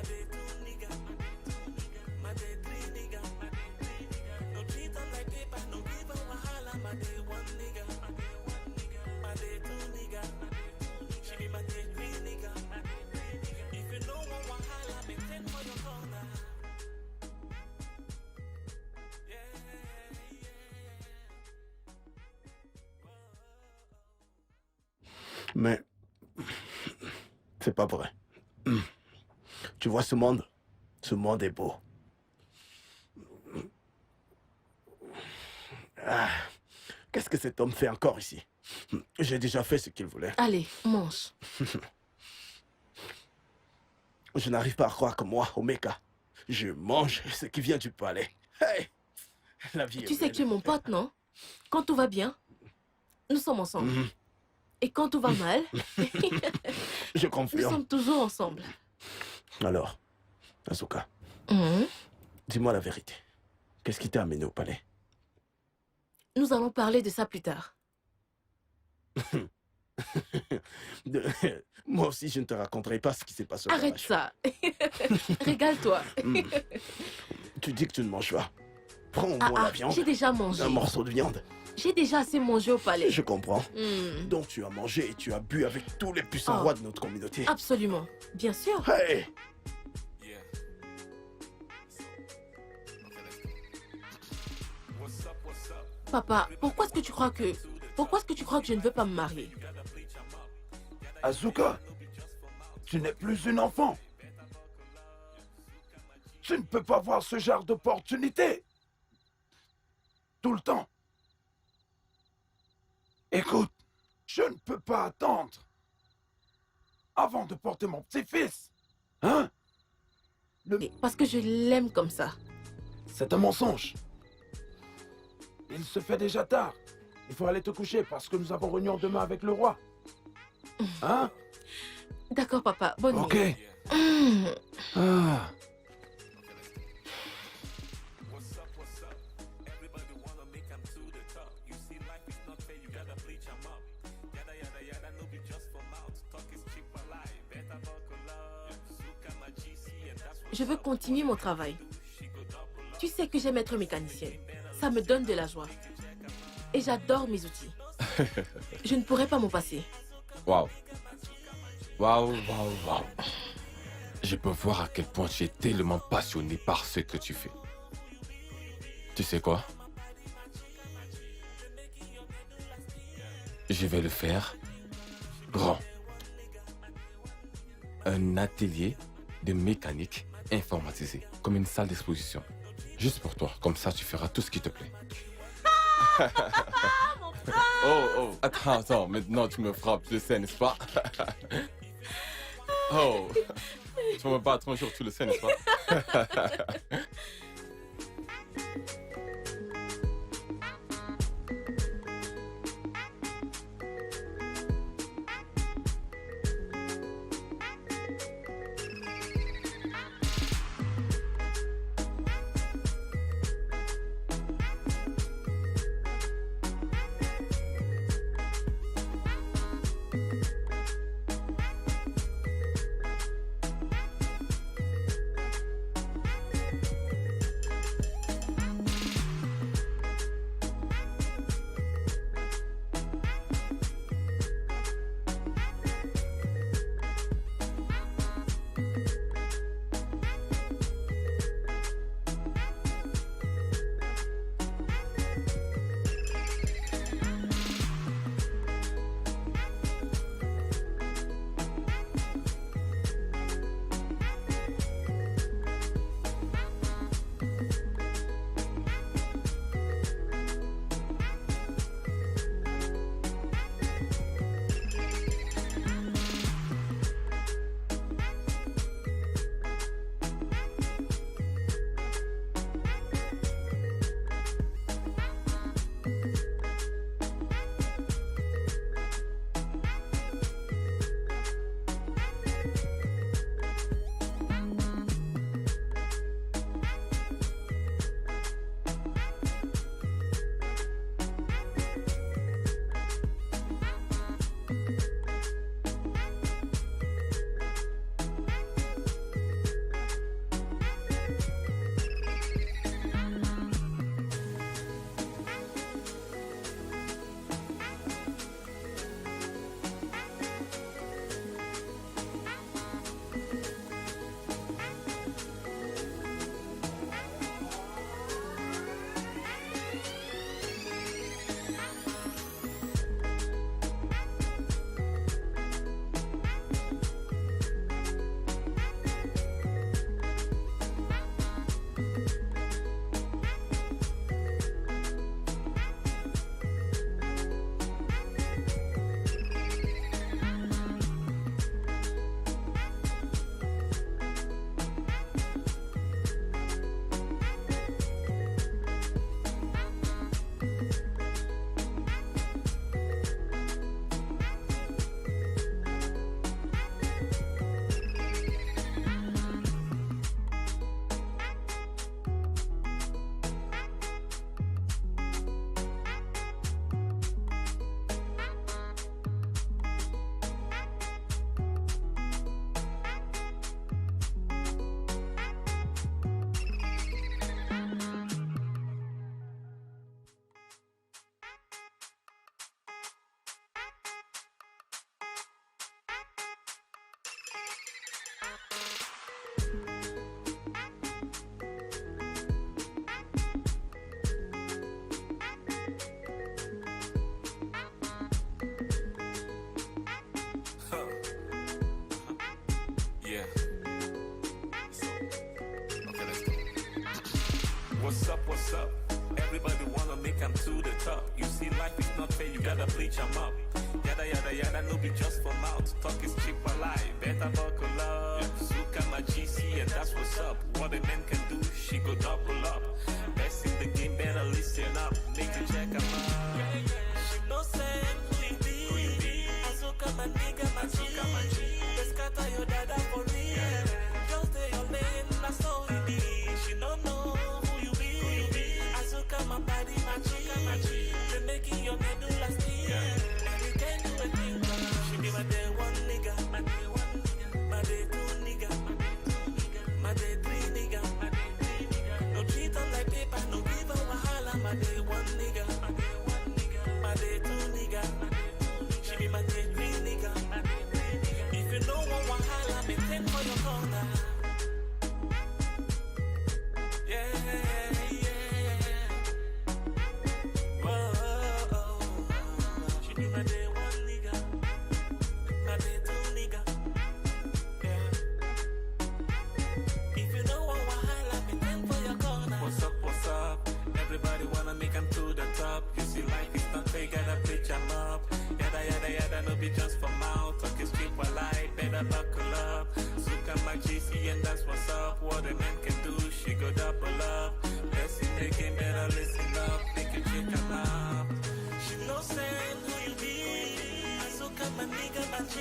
S11: day two nigga, my day three nigga. No treat her like paper, no give her wahala. My day one nigga, my day two nigga. She be my day three nigga. If you know what wahala, maintain for your corner.
S2: Mais c'est pas vrai. Tu vois ce monde est beau. Ah, qu'est-ce que cet homme fait encore ici? J'ai déjà fait ce qu'il voulait.
S1: Allez, mange.
S2: Je n'arrive pas à croire que moi, Omeka, je mange ce qui vient du palais. Hey, la vie est
S1: Tu sais
S2: belle.
S1: que tu es mon pote, non? Quand tout va bien, nous sommes ensemble. Et quand tout va mal,
S2: Je
S1: nous
S2: confirme.
S1: sommes toujours ensemble.
S2: Alors, Azuka,
S1: Mhm.
S2: dis-moi la vérité. Qu'est-ce qui t'a amené au palais?
S1: Nous allons parler de ça plus tard.
S2: De- Moi aussi, je ne te raconterai pas ce qui s'est passé au
S1: Arrête
S2: garage.
S1: ça. Régale-toi.
S2: Tu dis que tu ne manges pas. Prends au
S1: Ah,
S2: moins la
S1: ah,
S2: viande.
S1: j'ai déjà mangé.
S2: Un morceau de viande.
S1: J'ai déjà assez mangé au palais.
S2: Je comprends.
S1: Hmm.
S2: Donc tu as mangé et tu as bu avec tous les puissants
S1: Oh.
S2: rois de notre communauté.
S1: Absolument. Bien sûr.
S2: Hey!
S1: Papa, pourquoi est-ce que tu crois que je ne veux pas me marier?
S8: Azuka, tu n'es plus une enfant. Tu ne peux pas voir ce genre d'opportunité. Tout le temps. Écoute, je ne peux pas attendre avant de porter mon petit-fils. Hein?
S1: Parce que je l'aime comme ça.
S8: C'est un mensonge. Il se fait déjà tard. Il faut aller te coucher parce que nous avons réunion demain avec le roi. Hein?
S1: D'accord, papa. Bonne
S8: Ok.
S1: nuit. Hmm.
S8: Ah.
S1: Je veux continuer mon travail. Tu sais que j'aime être mécanicienne. Ça me donne de la joie. Et j'adore mes outils. Je ne pourrais pas m'en passer.
S10: Waouh. Waouh. Je peux voir à quel point tu es tellement passionné par ce que tu fais. Tu sais quoi? Je vais le faire grand. Un atelier de mécanique informatisé, comme une salle d'exposition. Juste pour toi, comme ça tu feras tout ce qui te plaît. Oh, attends, maintenant tu me frappes, je sais, n'est-ce pas? Oh, tu vas me battre un jour, tu le sais, n'est-ce pas?
S11: make 'em to the top. You see, life is not fair, you gotta bleach 'em up. Yada yada yada, no be just for mouth. Talk is cheap alive, better buckle up. Zuka my GC, and that's what's up. What a man can do, she go double up. Best in the game, better listen up. Make you check 'em out.
S19: She no say who you be. Azuka my nigga, my G. They scatter your dada for real. Just stay your lane, that's all we be. She don't know who you be. Azuka my body, my G. They making your medulla steal. And you can't do a thing. She be my day one nigga, my day two nigga, my day three nigga. No treat her like paper, no give her wahala. My day one nigga, my day two nigga. She be my day three nigga. If you know what wahala, maintain for your corner. Yeah, yeah. Whoa, she be my day one nigga, my day two nigga. Yeah. If you know what wahala, maintain for your corner.
S11: What's up, what's up? Everybody wanna make 'em to the top. You see, life is not fair, gotta pitch 'em up. Yada yada yada, no be just for mouth. Talk is cheap while life, better buckle up. Zuka my GC, and that's what's up. What a man can do, she go double up. Best in the game, better listen up. Make you check 'em out.
S19: She no say who you be. Azuka my nigga, my G.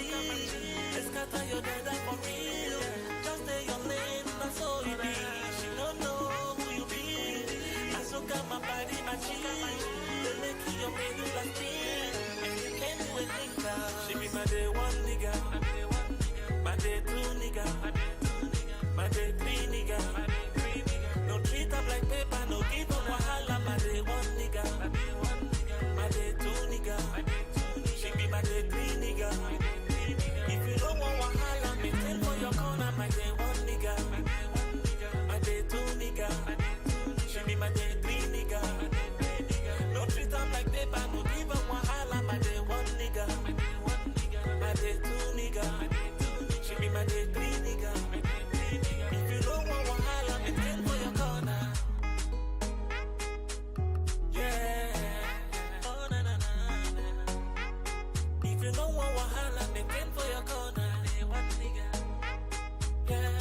S19: They scatter your dada for real. Just stay your lane, that's all you be. She don't know who you be. Azuka my body, my G. They make your medulla steal. And you can't do a thing now. She be my day one nigga, my day two nigga, my day three nigga. No treat up like paper, no give her wahala. My day one nigga, my day two nigga. She be my day three nigga. If you don't want wahala, maintain for your corner. My day one nigga, my day two nigga. She be my day three nigga. No treat up like paper, no give her wahala. My day one nigga, my day two nigga. She be my day three nigga. If you don't want wahala, maintain for your corner. Yeah. Oh na na na na. If you don't want wahala, maintain for your corner. Day one nigga. Yeah.